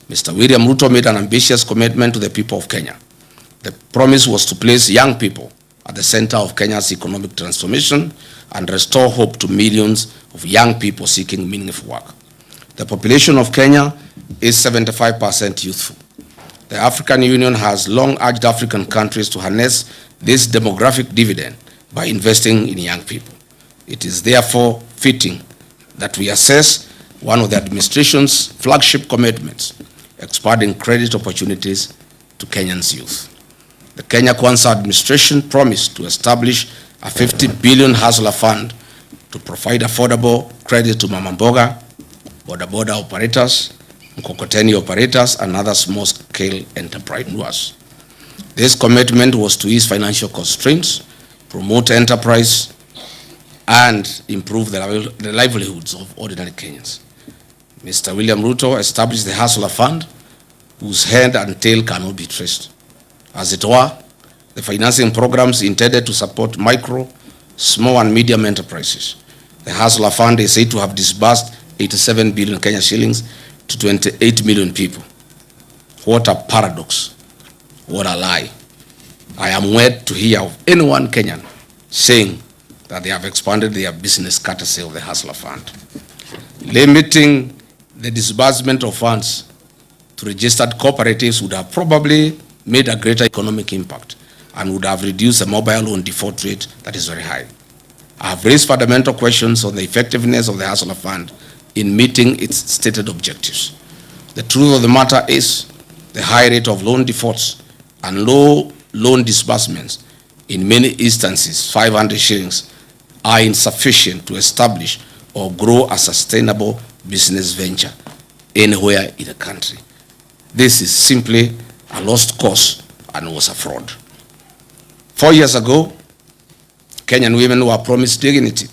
Mr. William Ruto made an ambitious commitment to the people of Kenya. The promise was to place young people at the center of Kenya's economic transformation and restore hope to millions of young people seeking meaningful work. The population of Kenya is 75% youthful. The African Union has long urged African countries to harness this demographic dividend by investing in young people. It is therefore fitting that we assess one of the administration's flagship commitments, expanding credit opportunities to Kenyans' youth. The Kenya Kwanza administration promised to establish a 50 billion hustler fund to provide affordable credit to mama mboga, boda operators, mkokoteni operators, and other small-scale entrepreneurs. This commitment was to ease financial constraints, promote enterprise, and improve the livelihoods of ordinary Kenyans. Mr. William Ruto established the Hustler Fund, whose head and tail cannot be traced. As it were, the financing programs intended to support micro, small, and medium enterprises. The Hustler Fund is said to have disbursed 87 billion Kenya shillings to 28 million people. What a paradox. What a lie. I am wed to hear of any one Kenyan saying that they have expanded their business courtesy of the Hustler Fund. Limiting the disbursement of funds to registered cooperatives would have probably made a greater economic impact and would have reduced the mobile loan default rate that is very high. I have raised fundamental questions on the effectiveness of the Hustler Fund in meeting its stated objectives. The truth of the matter is the high rate of loan defaults and low loan disbursements, in many instances 500 shillings, are insufficient to establish or grow a sustainable business venture anywhere in the country. This is simply a lost cause and was a fraud. 4 years ago, Kenyan women were promised dignity,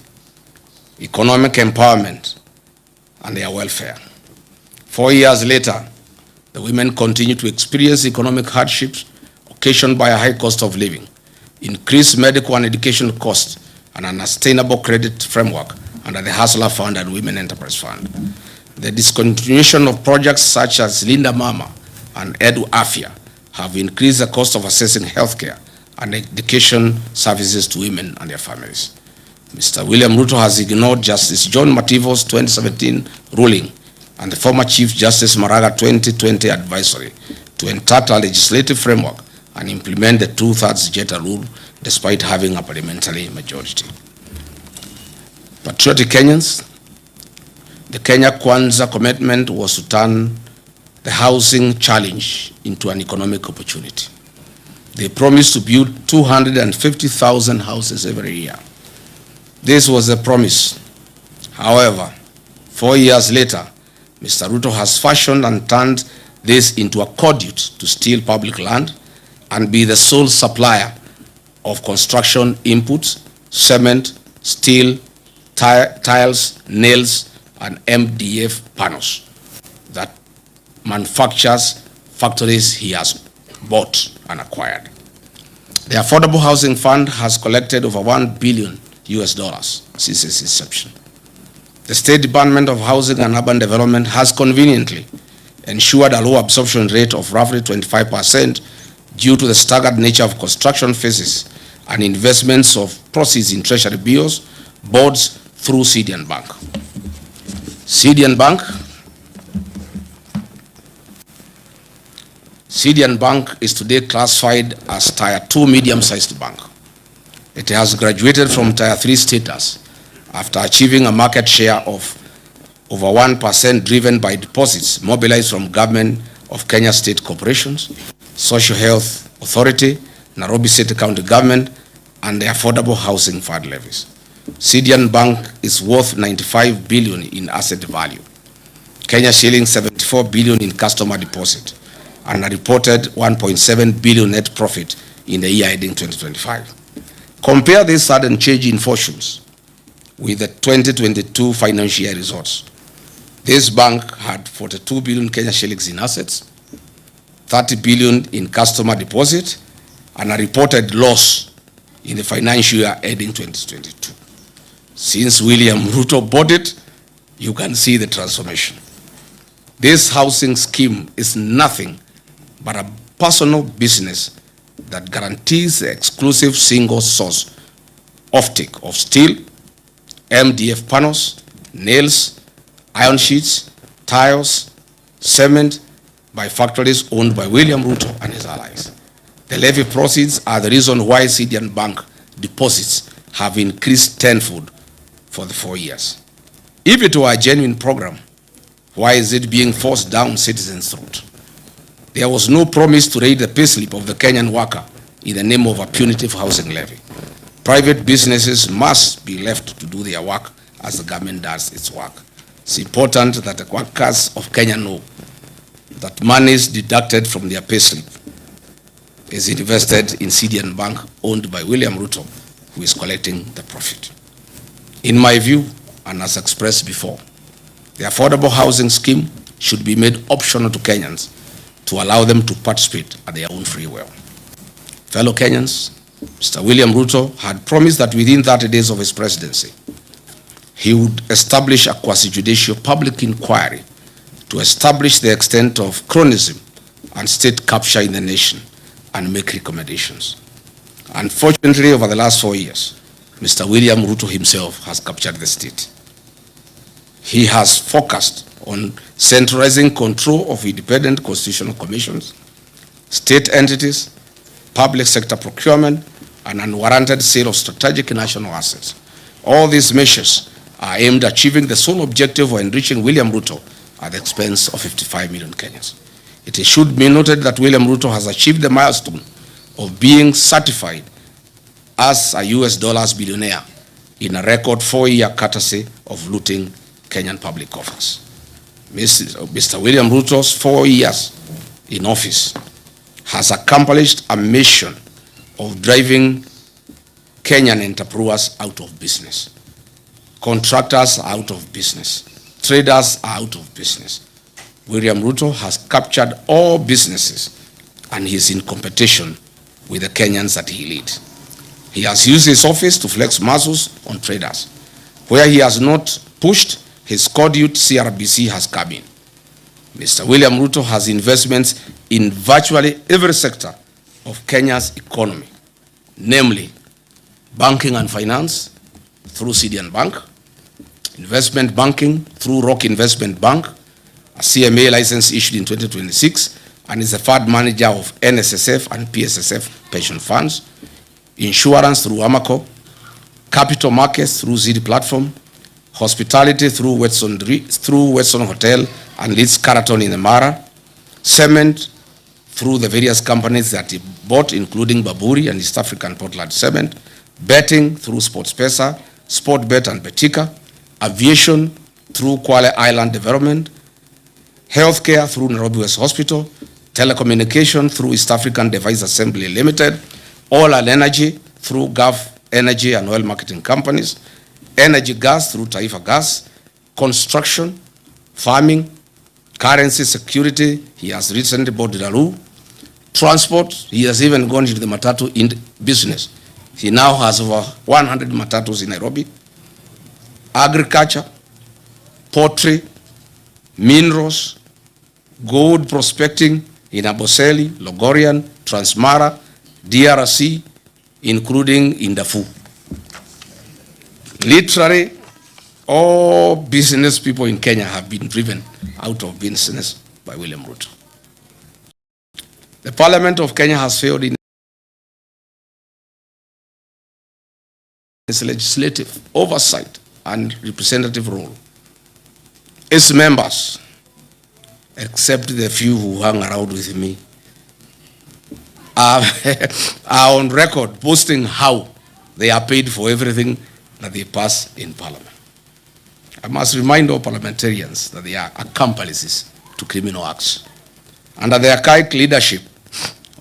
economic empowerment, and their welfare. 4 years later, the women continue to experience economic hardships occasioned by a high cost of living, increased medical and education costs, and an unsustainable credit framework under the Hustler Fund and Women Enterprise Fund. The discontinuation of projects such as Linda Mama and Edu Afia have increased the cost of accessing healthcare and education services to women and their families. Mr. William Ruto has ignored Justice John Mativo's 2017 ruling and the former Chief Justice Maraga 2020 advisory to entitle a legislative framework and implement the 2/3 Jeta rule despite having a parliamentary majority. Patriotic Kenyans, the Kenya Kwanza commitment was to turn the housing challenge into an economic opportunity. They promised to build 250,000 houses every year. This was a promise. However, 4 years later, Mr. Ruto has fashioned and turned this into a conduit to steal public land and be the sole supplier of construction inputs, cement, steel, tiles, nails, and MDF panels that manufactures factories he has bought and acquired. The Affordable Housing Fund has collected over $1 billion since its inception. The State Department of Housing and Urban Development has conveniently ensured a low absorption rate of roughly 25% due to the staggered nature of construction phases and investments of proceeds in treasury bills, bonds through CDN Bank. CDN Bank is today classified as Tier 2 medium-sized bank. It has graduated from Tier 3 status after achieving a market share of over 1% driven by deposits mobilized from Government of Kenya State Corporations, Social Health Authority, Nairobi City County Government, and the Affordable Housing Fund levies. CDN Bank is worth 95 billion in asset value, Kenya shillings 74 billion in customer deposit, and a reported 1.7 billion net profit in the year ending 2025. Compare this sudden change in fortunes with the 2022 financial year results. This bank had 42 billion Kenya shillings in assets, 30 billion in customer deposit, and a reported loss in the financial year ending 2022. Since William Ruto bought it, you can see the transformation. This housing scheme is nothing but a personal business that guarantees the exclusive single source offtake of steel, MDF panels, nails, iron sheets, tiles, cement by factories owned by William Ruto and his allies. The levy proceeds are the reason why CDN Bank deposits have increased tenfold for the 4 years. If it were a genuine program, why is it being forced down citizens' throat? There was no promise to raise the payslip of the Kenyan worker in the name of a punitive housing levy. Private businesses must be left to do their work as the government does its work. It's important that the workers of Kenya know that monies deducted from their payslip is invested in CDN Bank owned by William Ruto, who is collecting the profit. In my view, and as expressed before, the affordable housing scheme should be made optional to Kenyans to allow them to participate at their own free will. Fellow Kenyans, Mr. William Ruto had promised that within 30 days of his presidency, he would establish a quasi-judicial public inquiry to establish the extent of cronyism and state capture in the nation and make recommendations. Unfortunately, over the last 4 years, Mr. William Ruto himself has captured the state. He has focused on centralizing control of independent constitutional commissions, state entities, public sector procurement, and unwarranted sale of strategic national assets. All these measures are aimed at achieving the sole objective of enriching William Ruto at the expense of 55 million Kenyans. It should be noted that William Ruto has achieved the milestone of being certified as a US dollars billionaire in a record 4-year courtesy of looting Kenyan public coffers. Mr. William Ruto's 4 years in office has accomplished a mission of driving Kenyan entrepreneurs out of business. Contractors are out of business. Traders are out of business. William Ruto has captured all businesses and he is in competition with the Kenyans that he leads. He has used his office to flex muscles on traders. Where he has not pushed, his cordial CRBC has come in. Mr. William Ruto has investments in virtually every sector of Kenya's economy, namely banking and finance through CDN Bank, investment banking through Rock Investment Bank, a CMA license issued in 2026, and is the fund manager of NSSF and PSSF pension funds, insurance through Amaco, capital markets through ZD platform, hospitality through Weston Hotel and Leeds Caraton in the Mara, cement through the various companies that he bought, including Baburi and East African Portland Cement, betting through Sportspesa, Sportbet and Betika, aviation through Kwale Island Development, healthcare through Nairobi West Hospital, telecommunication through East African Device Assembly Limited, oil and energy through Gulf Energy and oil marketing companies, energy gas through Taifa Gas, construction, farming, currency security, he has recently bought Daru, transport, he has even gone into the matatu in business. He now has over 100 matatus in Nairobi, agriculture, poultry, minerals, gold prospecting in Aboseli, Logorian, Transmara, DRC, including in Darfur. Literally, all business people in Kenya have been driven out of business by William Ruto. The Parliament of Kenya has failed in its legislative oversight and representative role. Its members, except the few who hang around with me, are on record boasting how they are paid for everything that they pass in Parliament. I must remind all parliamentarians that they are accomplices to criminal acts. Under the archaic leadership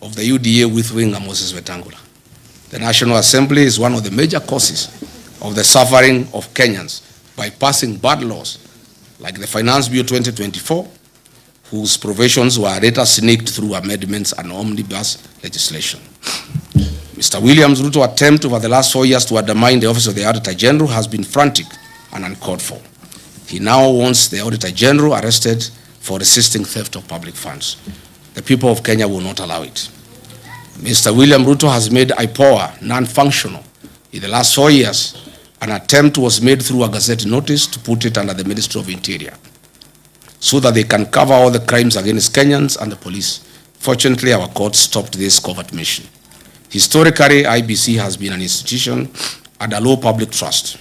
of the UDA with winger Moses Wetangula, the National Assembly is one of the major causes of the suffering of Kenyans by passing bad laws like the Finance Bill 2024, whose provisions were later sneaked through amendments and omnibus legislation. Mr. Williams Ruto's attempt over the last 4 years to undermine the office of the Auditor General has been frantic and uncalled for. He now wants the Auditor General arrested for resisting theft of public funds. The people of Kenya will not allow it. Mr. William Ruto has made IPOA non-functional. In the last 4 years, an attempt was made through a Gazette notice to put it under the Ministry of Interior so that they can cover all the crimes against Kenyans and the police. Fortunately, our courts stopped this covert mission. Historically, IBC has been an institution under low public trust.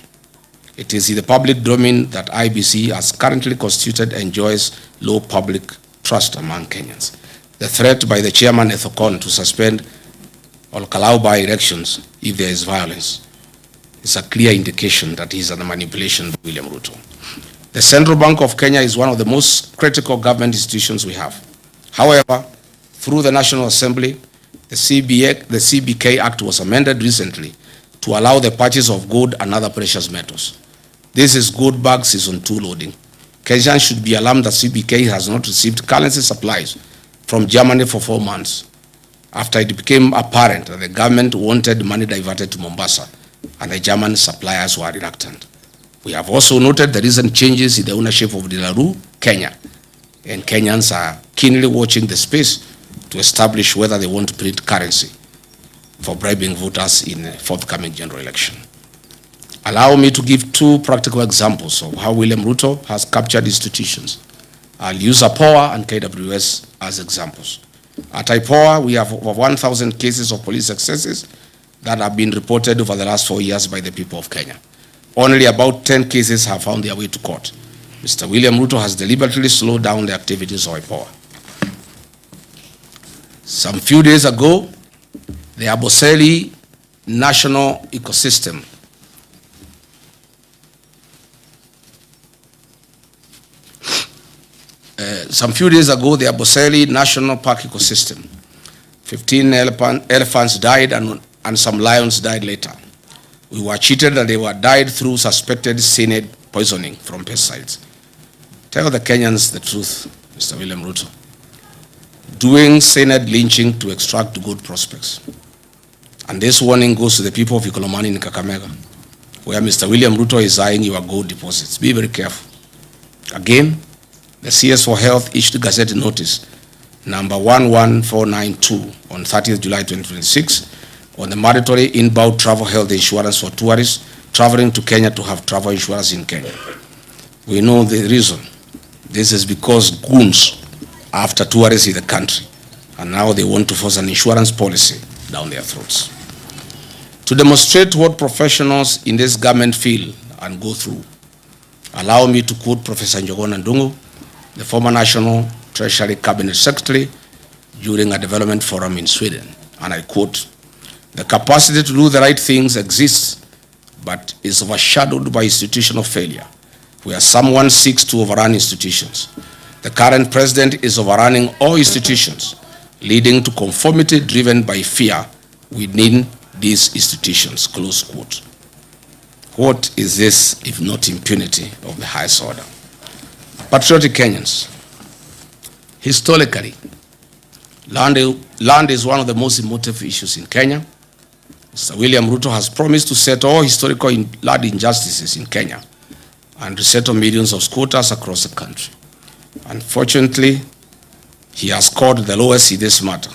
It is in the public domain that IBC, as currently constituted, enjoys low public trust among Kenyans. The threat by the chairman Ethocon to suspend or allow by elections if there is violence is a clear indication that he is under manipulation by William Ruto. The Central Bank of Kenya is one of the most critical government institutions we have. However, through the National Assembly, the CBK Act was amended recently to allow the purchase of gold and other precious metals. This is gold bag season 2 loading. Kenyans should be alarmed that CBK has not received currency supplies from Germany for 4 months after it became apparent that the government wanted money diverted to Mombasa and the German suppliers were reluctant. We have also noted the recent changes in the ownership of Delaru, Kenya, and Kenyans are keenly watching the space to establish whether they want to print currency for bribing voters in the forthcoming general election. Allow me to give 2 practical examples of how William Ruto has captured institutions. I'll use IPOA and KWS as examples. At IPOA, we have over 1,000 cases of police excesses that have been reported over the last 4 years by the people of Kenya. Only about 10 cases have found their way to court. Mr. William Ruto has deliberately slowed down the activities of IPOA. Some few days ago, the Aboseli National Ecosystem Some few days ago, the Amboseli National Park ecosystem, 15 elephants died and some lions died later. We were cheated that they were died through suspected cyanide poisoning from pesticides. Tell the Kenyans the truth, Mr. William Ruto. Doing cyanide lynching to extract good prospects. And this warning goes to the people of Ikolomani in Kakamega, where Mr. William Ruto is eyeing your gold deposits. Be very careful. Again, the CS for Health issued Gazette notice number 11492 on 30th July 2026 on the mandatory inbound travel health insurance for tourists traveling to Kenya to have travel insurance in Kenya. We know the reason. This is because goons are after tourists in the country, and now they want to force an insurance policy down their throats. To demonstrate what professionals in this government feel and go through, allow me to quote Professor Njogona Ndungu, the former National Treasury Cabinet Secretary, during a development forum in Sweden. And I quote, "The capacity to do the right things exists, but is overshadowed by institutional failure, where someone seeks to overrun institutions. The current president is overrunning all institutions, leading to conformity driven by fear within these institutions," close quote. What is this if not impunity of the highest order? Patriotic Kenyans, historically, land is one of the most emotive issues in Kenya. Mr. William Ruto has promised to settle all historical land injustices in Kenya and resettle millions of squatters across the country. Unfortunately, he has scored the lowest in this matter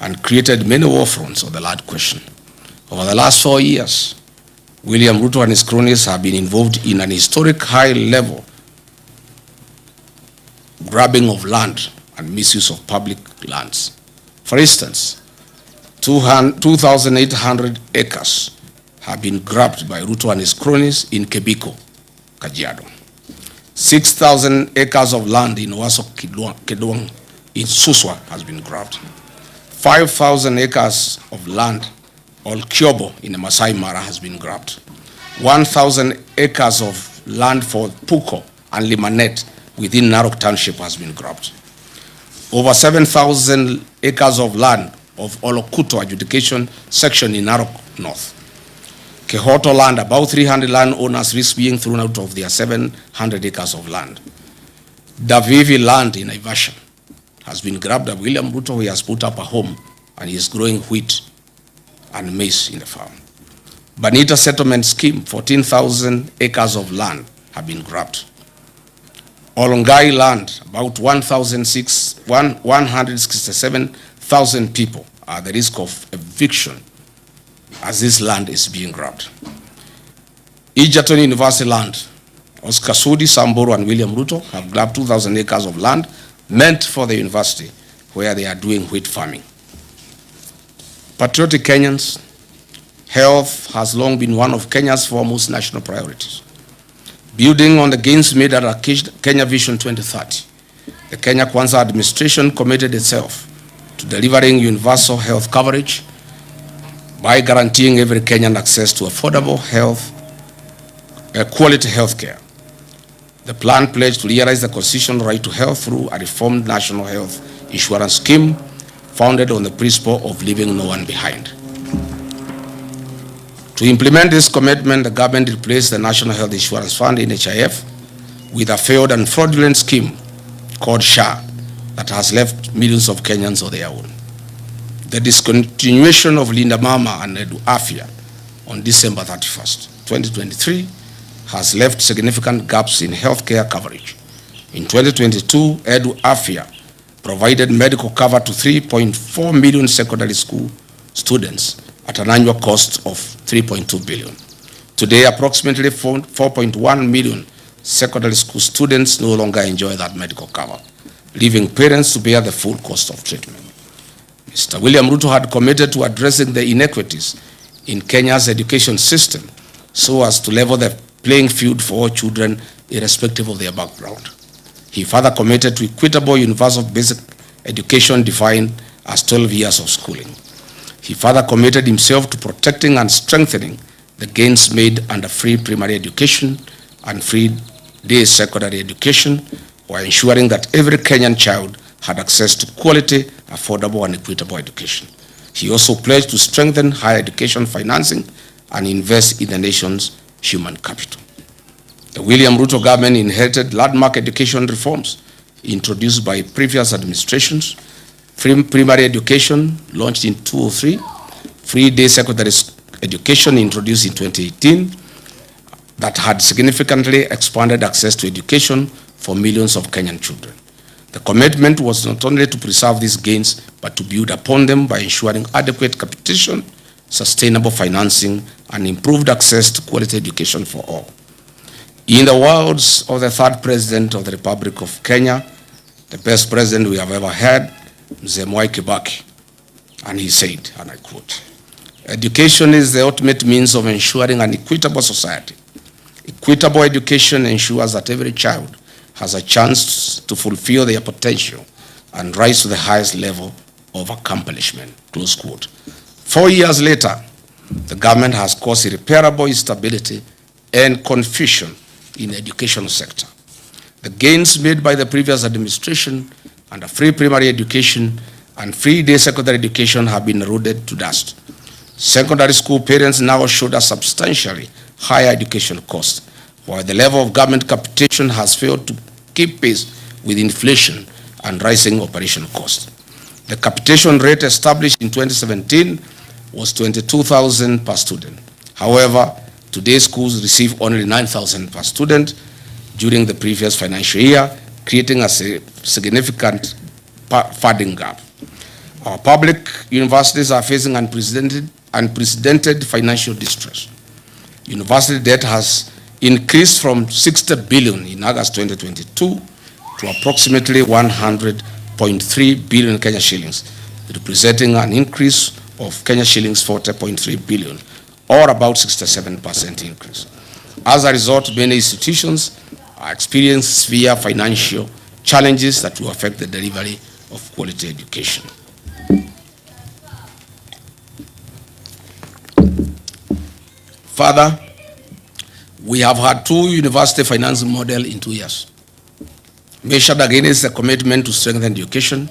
and created many war fronts on the land question. Over the last 4 years, William Ruto and his cronies have been involved in an historic high-level grabbing of land and misuse of public lands. For instance, 2,800 acres have been grabbed by Ruto and his cronies in Kebiko, Kajiado. 6,000 acres of land in Owaso Kedwang in Suswa has been grabbed. 5,000 acres of land, Kyobo in the Masai Mara, has been grabbed. 1,000 acres of land for Puko and Limanet within Narok Township has been grabbed. Over 7,000 acres of land of Olokuto adjudication section in Narok North. Kehoto land, about 300 landowners risk being thrown out of their 700 acres of land. Davivi land in Naivasha has been grabbed by William Ruto, who has put up a home and he is growing wheat and maize in the farm. Banita settlement scheme, 14,000 acres of land have been grabbed. Olongai land, about 167,000 people are at the risk of eviction as this land is being grabbed. Egerton University land, Oscar Sudi, Samburu, and William Ruto have grabbed 2,000 acres of land meant for the university, where they are doing wheat farming. Patriotic Kenyans, health has long been one of Kenya's foremost national priorities. Building on the gains made at Kenya Vision 2030, the Kenya Kwanza administration committed itself to delivering universal health coverage by guaranteeing every Kenyan access to affordable quality health care. The plan pledged to realize the constitutional right to health through a reformed national health insurance scheme founded on the principle of leaving no one behind. To implement this commitment, the government replaced the National Health Insurance Fund, NHIF, with a failed and fraudulent scheme called SHA that has left millions of Kenyans on their own. The discontinuation of Linda Mama and Edu Afia on December 31st, 2023 has left significant gaps in healthcare coverage. In 2022, Edu Afia provided medical cover to 3.4 million secondary school students at an annual cost of 3.2 billion. Today, approximately 4.1 million secondary school students no longer enjoy that medical cover, leaving parents to bear the full cost of treatment. Mr. William Ruto had committed to addressing the inequities in Kenya's education system so as to level the playing field for all children irrespective of their background. He further committed to equitable universal basic education defined as 12 years of schooling. He further committed himself to protecting and strengthening the gains made under free primary education and free day secondary education, while ensuring that every Kenyan child had access to quality, affordable, and equitable education. He also pledged to strengthen higher education financing and invest in the nation's human capital. The William Ruto government inherited landmark education reforms introduced by previous administrations. Free primary education launched in 2003, free day secondary education introduced in 2018, that had significantly expanded access to education for millions of Kenyan children. The commitment was not only to preserve these gains, but to build upon them by ensuring adequate capitation, sustainable financing, and improved access to quality education for all. In the words of the third president of the Republic of Kenya, the best president we have ever had, Mzee Mwai Kibaki, and he said, and I quote, "Education is the ultimate means of ensuring an equitable society. Equitable education ensures that every child has a chance to fulfill their potential and rise to the highest level of accomplishment," close quote. 4 years later, the government has caused irreparable instability and confusion in the education sector. The gains made by the previous administration under free primary education and free day secondary education have been eroded to dust. Secondary school parents now shoulder substantially higher education costs, while the level of government capitation has failed to keep pace with inflation and rising operation costs. The capitation rate established in 2017 was 22,000 per student. However, today's schools receive only 9,000 per student during the previous financial year, creating a significant funding gap. Our public universities are facing unprecedented financial distress. University debt has increased from 60 billion in August 2022 to approximately 100.3 billion Kenya shillings, representing an increase of Kenya shillings 40.3 billion, or about 67% increase. As a result, many institutions are experiencing severe financial challenges that will affect the delivery of quality education. Further, we have had 2 university financing models in 2 years. Measured against the commitment to strengthen education,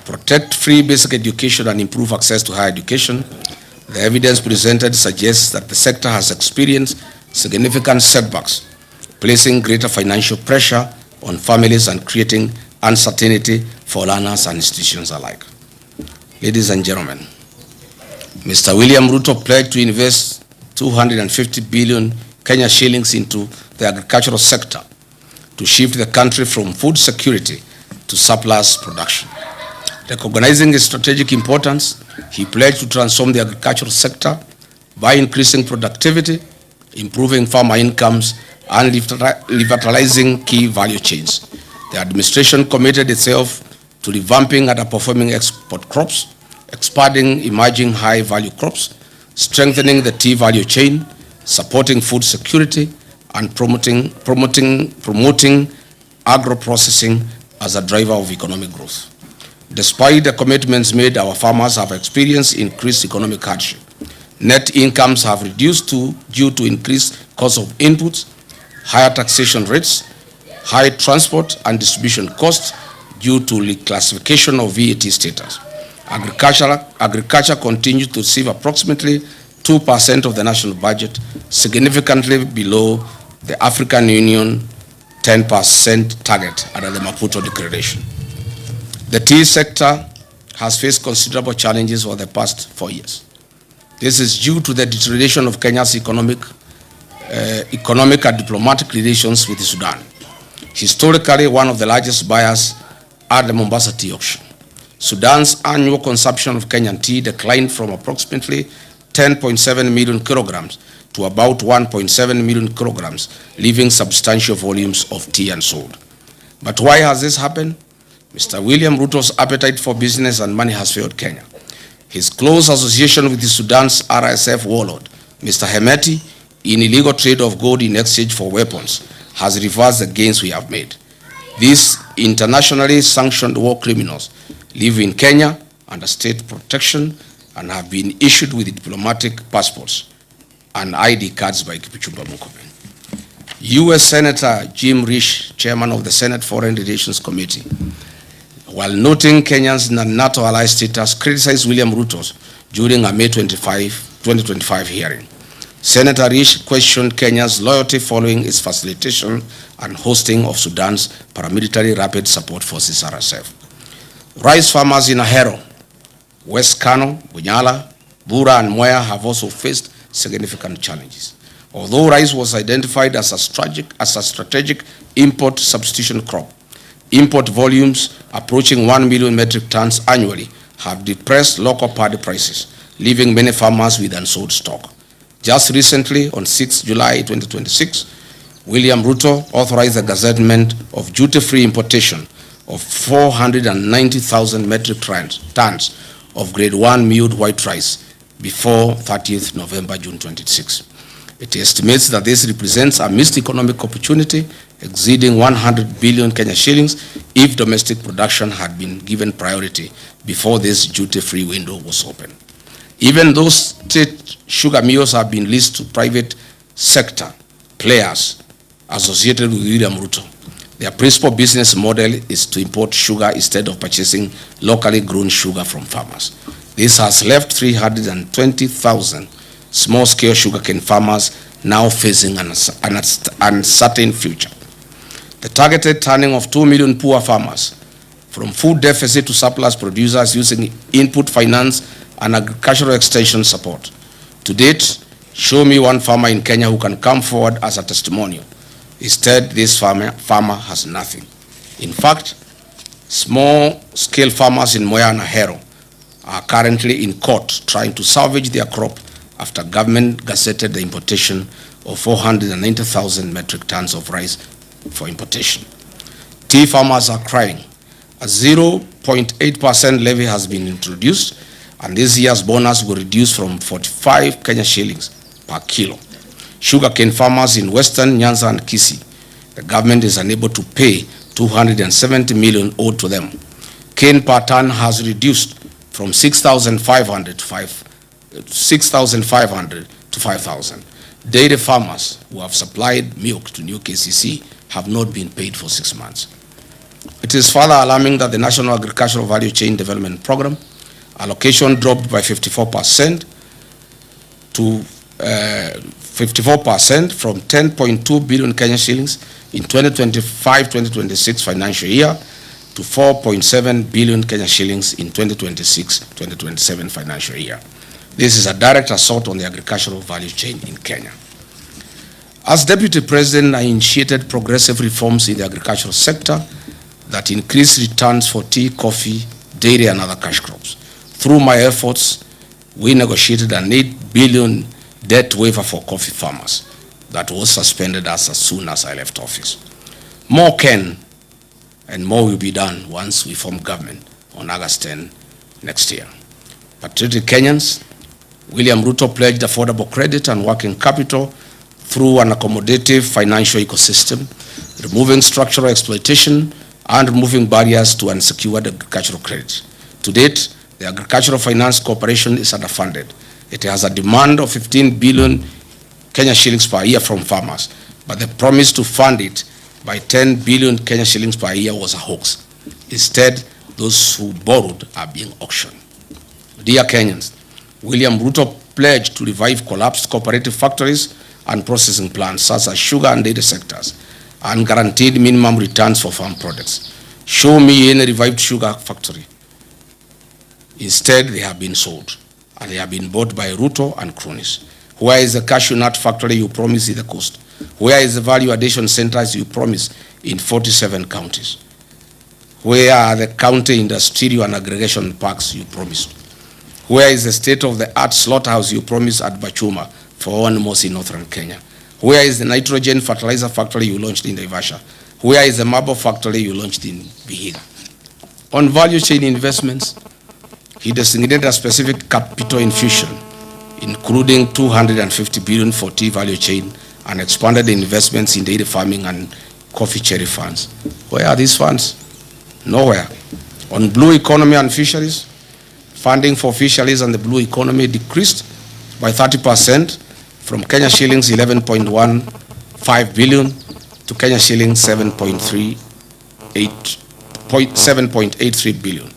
protect free basic education, and improve access to higher education, the evidence presented suggests that the sector has experienced significant setbacks, placing greater financial pressure on families and creating uncertainty for learners and institutions alike. Ladies and gentlemen, Mr. William Ruto pledged to invest 250 billion Kenya shillings into the agricultural sector to shift the country from food security to surplus production. Recognizing its strategic importance, he pledged to transform the agricultural sector by increasing productivity, improving farmer incomes, and revitalizing key value chains. The administration committed itself to revamping underperforming export crops, expanding emerging high-value crops, strengthening the tea value chain, supporting food security, and promoting agro-processing as a driver of economic growth. Despite the commitments made, our farmers have experienced increased economic hardship. Net incomes have reduced due to increased cost of inputs, higher taxation rates, high transport and distribution costs due to reclassification of VAT status. Agriculture continues to receive approximately 2% of the national budget, significantly below the African Union 10% target under the Maputo Declaration. The tea sector has faced considerable challenges over the past 4 years. This is due to the deterioration of Kenya's economic and diplomatic relations with Sudan, historically one of the largest buyers at the Mombasa tea auction. Sudan's annual consumption of Kenyan tea declined from approximately 10.7 million kilograms to about 1.7 million kilograms, leaving substantial volumes of tea unsold. But why has this happened? Mr. William Ruto's appetite for business and money has failed Kenya. His close association with Sudan's RSF warlord, Mr. Hemeti, in illegal trade of gold in exchange for weapons, has reversed the gains we have made. These internationally sanctioned war criminals live in Kenya under state protection and have been issued with diplomatic passports and ID cards by Kipchumba Murkomen. U.S. Senator Jim Risch, chairman of the Senate Foreign Relations Committee, while noting Kenya's NATO ally status, criticized William Ruto during a May 2025 hearing. Senator Risch questioned Kenya's loyalty following its facilitation and hosting of Sudan's paramilitary rapid support forces RSF. Rice farmers in Ahero, West Kano, Bunyala, Bura and Mwea have also faced significant challenges. Although rice was identified as a strategic import substitution crop, import volumes approaching 1 million metric tons annually have depressed local paddy prices, leaving many farmers with unsold stock. Just recently, on 6 July 2026, William Ruto authorized the gazettement of duty-free importation of 490,000 metric tons of grade 1 milled white rice before 30th November, June 26. It estimates that this represents a missed economic opportunity exceeding 100 billion Kenya shillings if domestic production had been given priority before this duty-free window was open. Even though state sugar mills have been leased to private sector players associated with William Ruto, their principal business model is to import sugar instead of purchasing locally grown sugar from farmers. This has left 320,000 small-scale sugarcane farmers now facing an uncertain future. The targeted turning of 2 million poor farmers from food deficit to surplus producers using input finance and agricultural extension support. To date, show me one farmer in Kenya who can come forward as a testimonial. Instead, this farmer has nothing. In fact, small-scale farmers in Mwea and Ahero are currently in court trying to salvage their crop after government gazetted the importation of 490,000 metric tons of rice for importation. Tea farmers are crying. A 0.8% levy has been introduced, and this year's bonus will reduce from 45 Kenya shillings per kilo. Sugarcane farmers in Western Nyanza and Kisii, the government is unable to pay 270 million owed to them. Cane per ton has reduced from 6,500 to 5,000. Dairy farmers who have supplied milk to new KCC have not been paid for 6 months. It is further alarming that the National Agricultural Value Chain Development Program allocation dropped by 54% to 54% from 10.2 billion Kenya shillings in 2025-2026 financial year to 4.7 billion Kenya shillings in 2026-2027 financial year. This is a direct assault on the agricultural value chain in Kenya. As Deputy President, I initiated progressive reforms in the agricultural sector that increase returns for tea, coffee, dairy, and other cash crops. Through my efforts, we negotiated an 8 billion debt waiver for coffee farmers that was suspended as soon as I left office. More can and more will be done once we form government on August 10 next year. Patriotic Kenyans, William Ruto pledged affordable credit and working capital through an accommodative financial ecosystem, removing structural exploitation and removing barriers to unsecured agricultural credit. To date, the Agricultural Finance Corporation is underfunded. It has a demand of 15 billion Kenya shillings per year from farmers, but the promise to fund it by 10 billion Kenya shillings per year was a hoax. Instead, those who borrowed are being auctioned. Dear Kenyans, William Ruto pledged to revive collapsed cooperative factories and processing plants such as sugar and dairy sectors and guaranteed minimum returns for farm products. Show me any revived sugar factory. Instead, they have been sold and they have been bought by Ruto and cronies. Where is the cashew nut factory you promised in the coast? Where is the value addition centers you promised in 47 counties? Where are the county industrial and aggregation parks you promised? Where is the state-of-the-art slaughterhouse you promised at Bachuma for animals in northern Kenya? Where is the nitrogen fertilizer factory you launched in Naivasha? Where is the marble factory you launched in Vihiga? On value chain investments, he designated a specific capital infusion, including 250 billion for tea value chain and expanded the investments in dairy farming and coffee cherry funds. Where are these funds? Nowhere. On blue economy and fisheries, funding for fisheries and the blue economy decreased by 30% from Kenya shillings 11.1 7.5 billion to Kenya shillings 7.83 billion.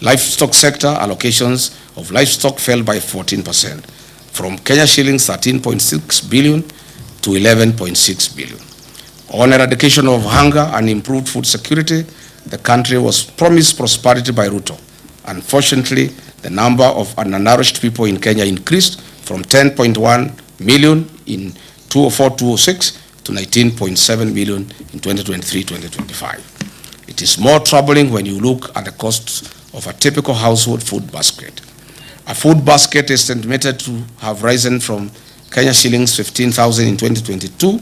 Livestock sector allocations of livestock fell by 14%, from Kenya shillings 13.6 billion to 11.6 billion. On eradication of hunger and improved food security, the country was promised prosperity by Ruto. Unfortunately, the number of undernourished people in Kenya increased from 10.1 million in 2004-2006 to 19.7 million in 2023-2025. It is more troubling when you look at the costs of a typical household food basket. A food basket is estimated to have risen from Kenya shillings 15,000 in 2022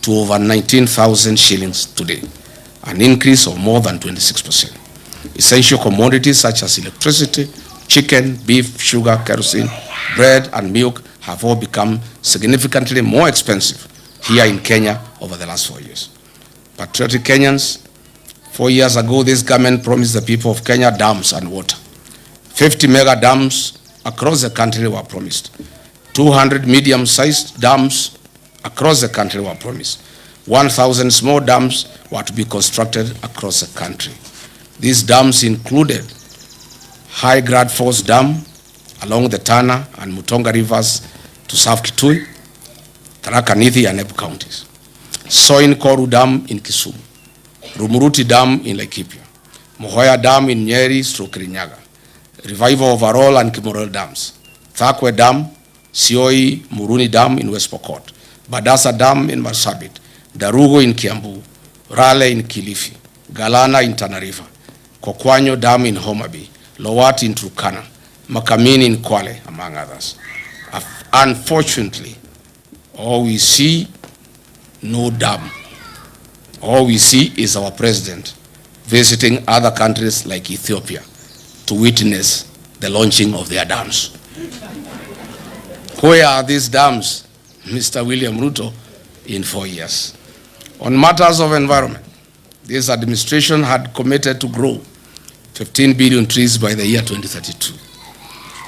to over 19,000 shillings today, an increase of more than 26%. Essential commodities such as electricity, chicken, beef, sugar, kerosene, bread, and milk have all become significantly more expensive here in Kenya over the last 4 years. Patriotic Kenyans, 4 years ago, this government promised the people of Kenya dams and water. 50 mega dams across the country were promised. 200 medium-sized dams across the country were promised. 1,000 small dams were to be constructed across the country. These dams included High Grad Force Dam along the Tana and Mutonga rivers to South Kitui, Tharaka Nithi and Embu counties. Soin Koru Dam in Kisumu, Rumuruti Dam in Laikipia, Mohoya Dam in Nyeri / Kirinyaga, Revival of Arol and Kimorel Dams, Thakwe Dam, Sioi Muruni Dam in West Pokot, Badasa Dam in Marsabit, Darugo in Kiambu, Rale in Kilifi, Galana in Tana River, Kokwanyo Dam in Homa Bay, Lowati in Turkana, Makamini in Kwale, among others. Unfortunately, all we see, no dam. All we see is our president visiting other countries like Ethiopia to witness the launching of their dams. Where are these dams, Mr. William Ruto, in 4 years? On matters of environment, this administration had committed to grow 15 billion trees by the year 2032.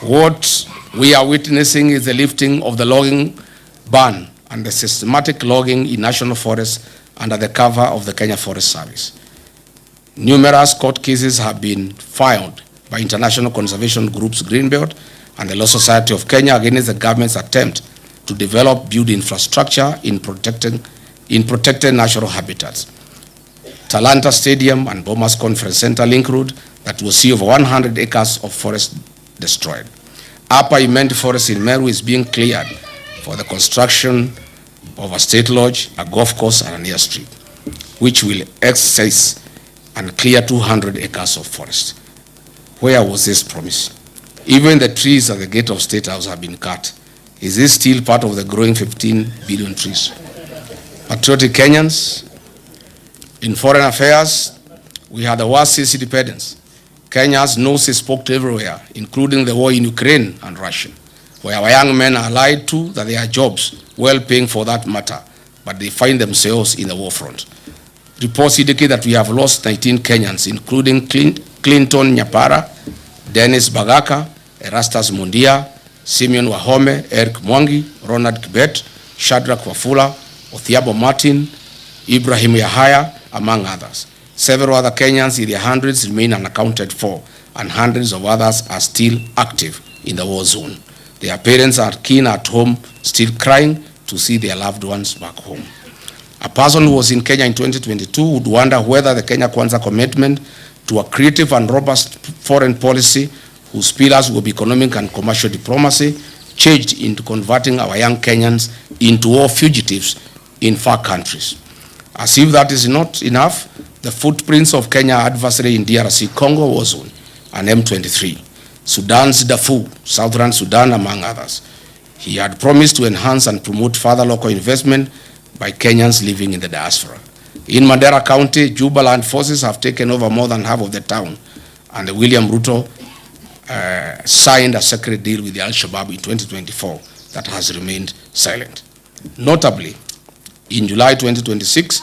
What we are witnessing is the lifting of the logging ban and the systematic logging in national forests under the cover of the Kenya Forest Service. Numerous court cases have been filed by international conservation groups Greenbelt and the Law Society of Kenya against the government's attempt to develop build infrastructure in protected natural habitats. Talanta Stadium and Bomas Conference Center Link Road that will see over 100 acres of forest destroyed. Upper Imenti Forest in Meru is being cleared for the construction of a state lodge, a golf course, and an airstrip, which will excise and clear 200 acres of forest. Where was this promise? Even the trees at the gate of State House have been cut. Is this still part of the growing 15 billion trees? Patriotic Kenyans, in foreign affairs, we had the worst since independence. Kenya's nose is poked everywhere, including the war in Ukraine and Russia, where our young men are lied to that they are jobs, well paying for that matter, but they find themselves in the war front. Reports indicate that we have lost 19 Kenyans, including Clinton Nyapara, Dennis Bagaka, Erastus Mundia, Simeon Wahome, Eric Mwangi, Ronald Kibet, Shadrach Wafula, Othiabo Martin, Ibrahim Yahaya, among others. Several other Kenyans in their hundreds remain unaccounted for, and hundreds of others are still active in the war zone. Their parents are keen at home, still crying to see their loved ones back home. A person who was in Kenya in 2022 would wonder whether the Kenya Kwanza commitment to a creative and robust foreign policy whose pillars will be economic and commercial diplomacy changed into converting our young Kenyans into war fugitives in far countries. As if that is not enough, the footprints of Kenya adversary in DRC Congo war zone and M23, Sudan's Darfur, Southern Sudan, among others. He had promised to enhance and promote further local investment by Kenyans living in the diaspora. In Mandera County, Juba land forces have taken over more than half of the town, and William Ruto signed a secret deal with the Al-Shabaab in 2024 that has remained silent. Notably, in July 2026,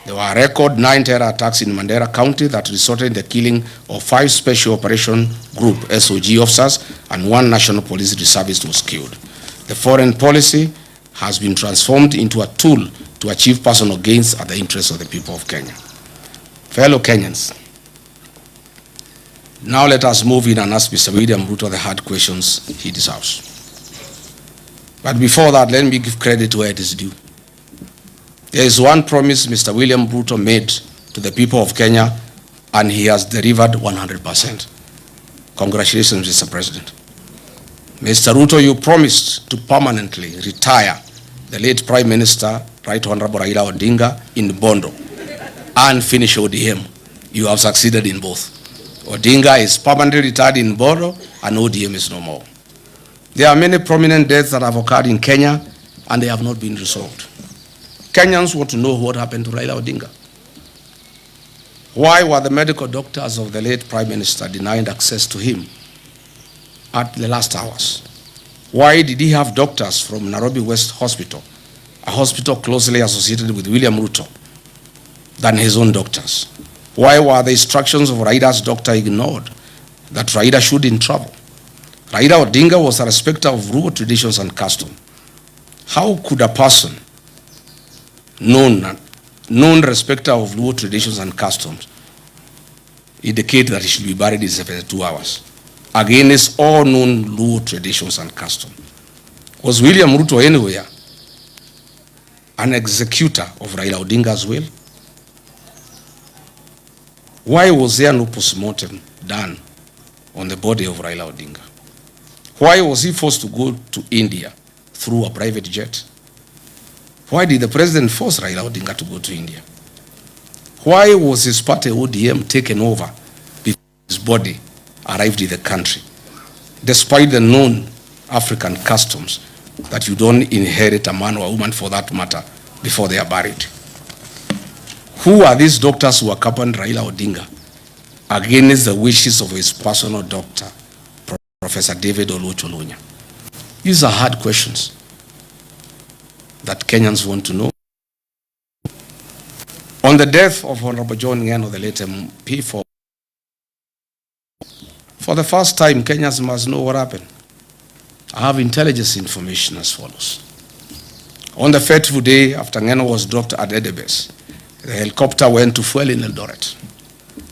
there were a record 9 terror attacks in Mandera County that resulted in the killing of 5 Special Operation Group SOG officers and 1 National Police Reservist was killed. The foreign policy has been transformed into a tool to achieve personal gains at the interests of the people of Kenya. Fellow Kenyans, now let us move in and ask Mr. William Ruto the hard questions he deserves. But before that, let me give credit where it is due. There is one promise Mr. William Ruto made to the people of Kenya, and he has delivered 100%. Congratulations, Mr. President. Mr. Ruto, you promised to permanently retire the late Prime Minister, Right Honorable Raila Odinga, in Bondo and finish ODM. You have succeeded in both. Odinga is permanently retired in Bondo and ODM is no more. There are many prominent deaths that have occurred in Kenya and they have not been resolved. Kenyans want to know what happened to Raila Odinga. Why were the medical doctors of the late Prime Minister denied access to him at the last hours? Why did he have doctors from Nairobi West Hospital, a hospital closely associated with William Ruto, than his own doctors? Why were the instructions of Raila's doctor ignored that Raila shouldn't travel? Raila Odinga was a respecter of rural traditions and custom. How could a person known respecter of rural traditions and customs indicate that he should be buried in 72 hours against all known rural traditions and customs? Was William Ruto anywhere an executor of Raila Odinga's will? Why was there no postmortem done on the body of Raila Odinga? Why was he forced to go to India through a private jet? Why did the president force Raila Odinga to go to India? Why was his party ODM taken over before his body arrived in the country, despite the known African customs that you don't inherit a man or a woman, for that matter, before they are buried? Who are these doctors who accompanied Raila Odinga against the wishes of his personal doctor, Professor David Oluoch-Oluonya? These are hard questions that Kenyans want to know. On the death of Honorable John Ngeno, the late MP, for the first time, Kenyans must know what happened. I have intelligence information as follows. On the fateful day after Ngeno was dropped at Edebes, the helicopter went to fuel in Eldoret.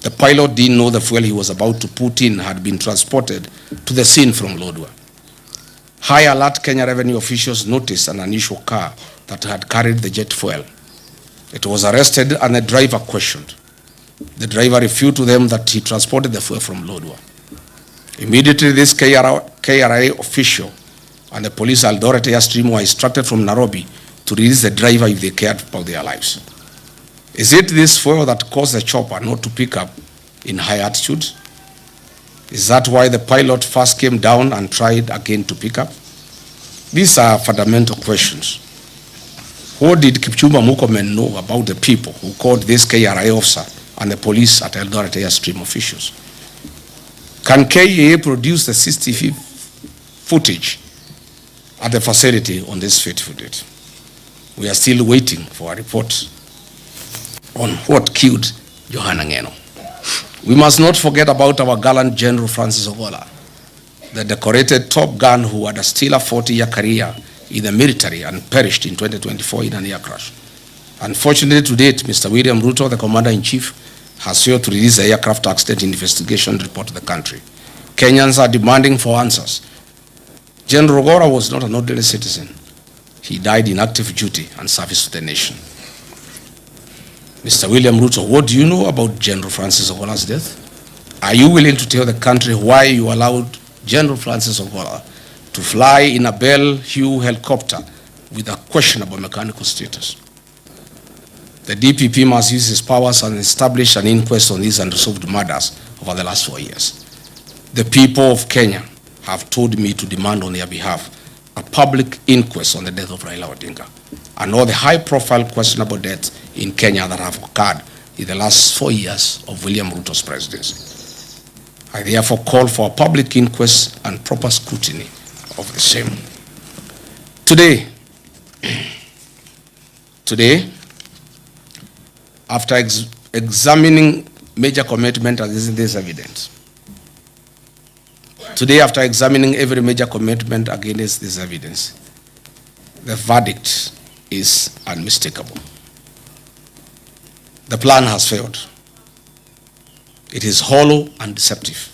The pilot didn't know the fuel he was about to put in had been transported to the scene from Lodwar. High alert Kenya revenue officials noticed an unusual car that had carried the jet fuel. It was arrested and the driver questioned. The driver refuted to them that he transported the fuel from Lodwar. Immediately, this KRA official and the police Eldoret Airstream were instructed from Nairobi to release the driver if they cared about their lives. Is it this fuel that caused the chopper not to pick up in high altitude? Is that why the pilot first came down and tried again to pick up? These are fundamental questions. What did Kipchumba Murkomen know about the people who called this KRA officer and the police at Eldoret Airstream officials? Can KEA produce the CCTV footage at the facility on this fateful date? We are still waiting for a report on what killed Johanna Ngeno. We must not forget about our gallant General Francis Ogola, the decorated top gun who had a stellar 40-year career in the military and perished in 2024 in an air crash. Unfortunately, to date, Mr. William Ruto, the Commander-in-Chief, has failed to release the aircraft accident investigation report to the country. Kenyans are demanding for answers. General Ogola was not an ordinary citizen. He died in active duty and service to the nation. Mr. William Ruto, what do you know about General Francis Ogola's death? Are you willing to tell the country why you allowed General Francis Ogola to fly in a Bell Hue helicopter with a questionable mechanical status? The DPP must use his powers and establish an inquest on these unresolved murders over the last 4 years. The people of Kenya have told me to demand on their behalf a public inquest on the death of Raila Odinga and all the high-profile questionable deaths in Kenya that have occurred in the last 4 years of William Ruto's presidency. I therefore call for a public inquest and proper scrutiny of the same. Today, after examining major commitment against this evidence, after examining every major commitment against this evidence, the verdict is unmistakable. The plan has failed. It is hollow and deceptive.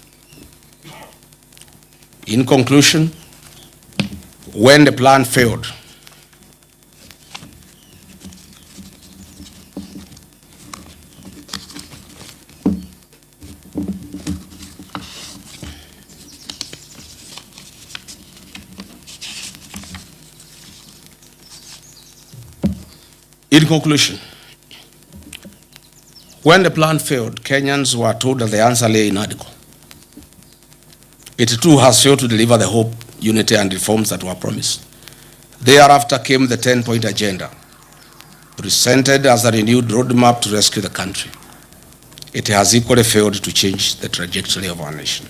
In conclusion, when the plan failed, Kenyans were told that the answer lay in article. It too has failed to deliver the hope, unity, and reforms that were promised. Thereafter came the 10-point agenda, presented as a renewed roadmap to rescue the country. It has equally failed to change the trajectory of our nation.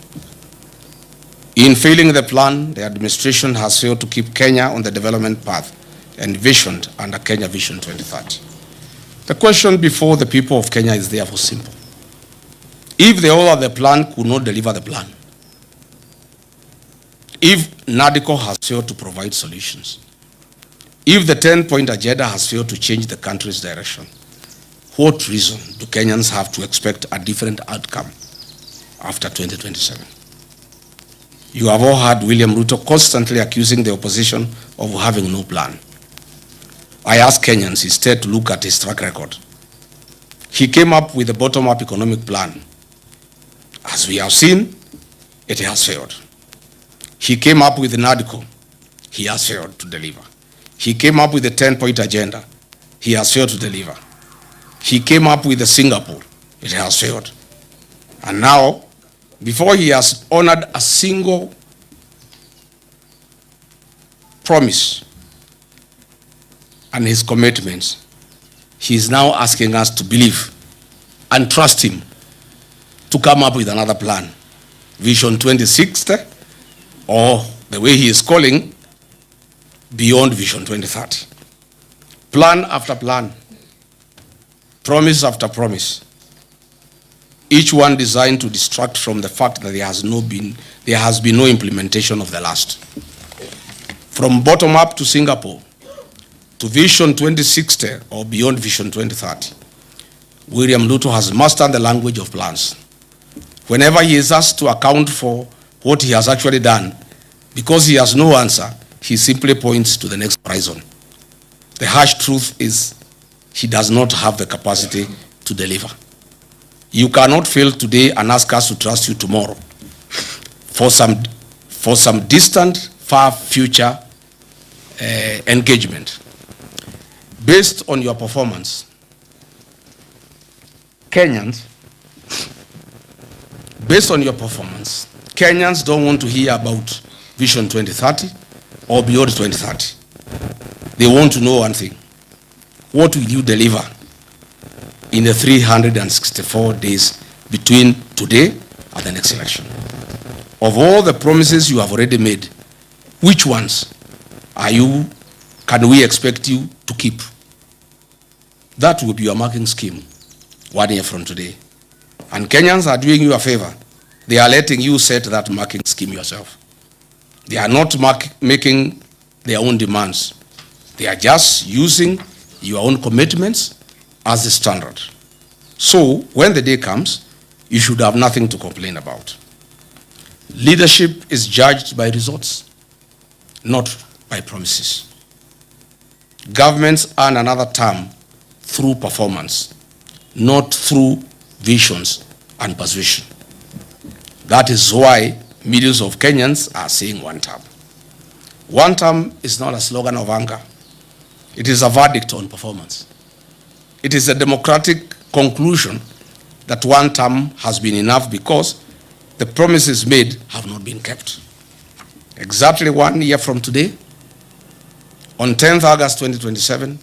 In failing the plan, the administration has failed to keep Kenya on the development path envisioned under Kenya Vision 2030. The question before the people of Kenya is therefore simple. If the whole of the plan could not deliver the plan, if NADCO has failed to provide solutions, if the 10-point agenda has failed to change the country's direction, what reason do Kenyans have to expect a different outcome after 2027? You have all heard William Ruto constantly accusing the opposition of having no plan. I ask Kenyans instead to look at his track record. He came up with a bottom-up economic plan. As we have seen, it has failed. He came up with NADCO. He has failed to deliver. He came up with the 10-point agenda. He has failed to deliver. He came up with the Singapore. It has failed. And now, before he has honored a single promise and his commitments, he is now asking us to believe and trust him to come up with another plan, Vision 2060, or the way he is calling, Beyond Vision 2030. Plan after plan, promise after promise, each one designed to distract from the fact that there has been no implementation of the last. From bottom up to Singapore, to Vision 2060 or Beyond Vision 2030, William Ruto has mastered the language of plans. Whenever he is asked to account for what he has actually done, because he has no answer, he simply points to the next horizon. The harsh truth is he does not have the capacity to deliver. You cannot fail today and ask us to trust you tomorrow for some distant, far future engagement. Based on your performance, Kenyans don't want to hear about Vision 2030 or Beyond 2030. They want to know one thing. What will you deliver in the 364 days between today and the next election? Of all the promises you have already made, which ones can we expect you to keep? That will be your marking scheme 1 year from today. And Kenyans are doing you a favor. They are letting you set that marking scheme yourself. They are not making their own demands. They are just using your own commitments as the standard. So when the day comes, you should have nothing to complain about. Leadership is judged by results, not by promises. Governments earn another term through performance, not through visions and persuasion. That is why millions of Kenyans are saying one term. One term is not a slogan of anger. It is a verdict on performance. It is a democratic conclusion that one term has been enough because the promises made have not been kept. Exactly 1 year from today, on 10th August 2027,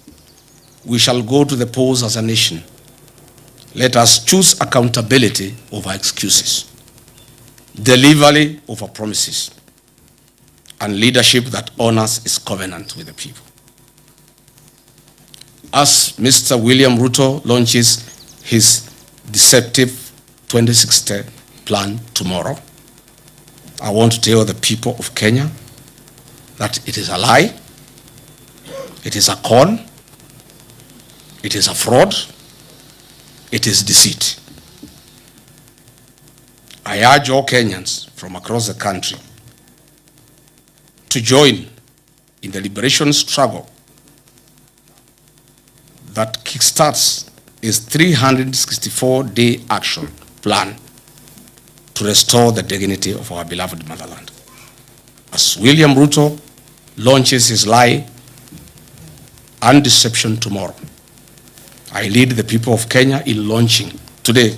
we shall go to the polls as a nation. Let us choose accountability over excuses, delivery over promises, and leadership that honors its covenant with the people. As Mr. William Ruto launches his deceptive 2060 plan tomorrow, I want to tell the people of Kenya that it is a lie, it is a con, It is a fraud. It is deceit. I urge all Kenyans from across the country to join in the liberation struggle that kickstarts his 364-day action plan to restore the dignity of our beloved motherland. As William Ruto launches his lie and deception tomorrow, I lead the people of Kenya in launching today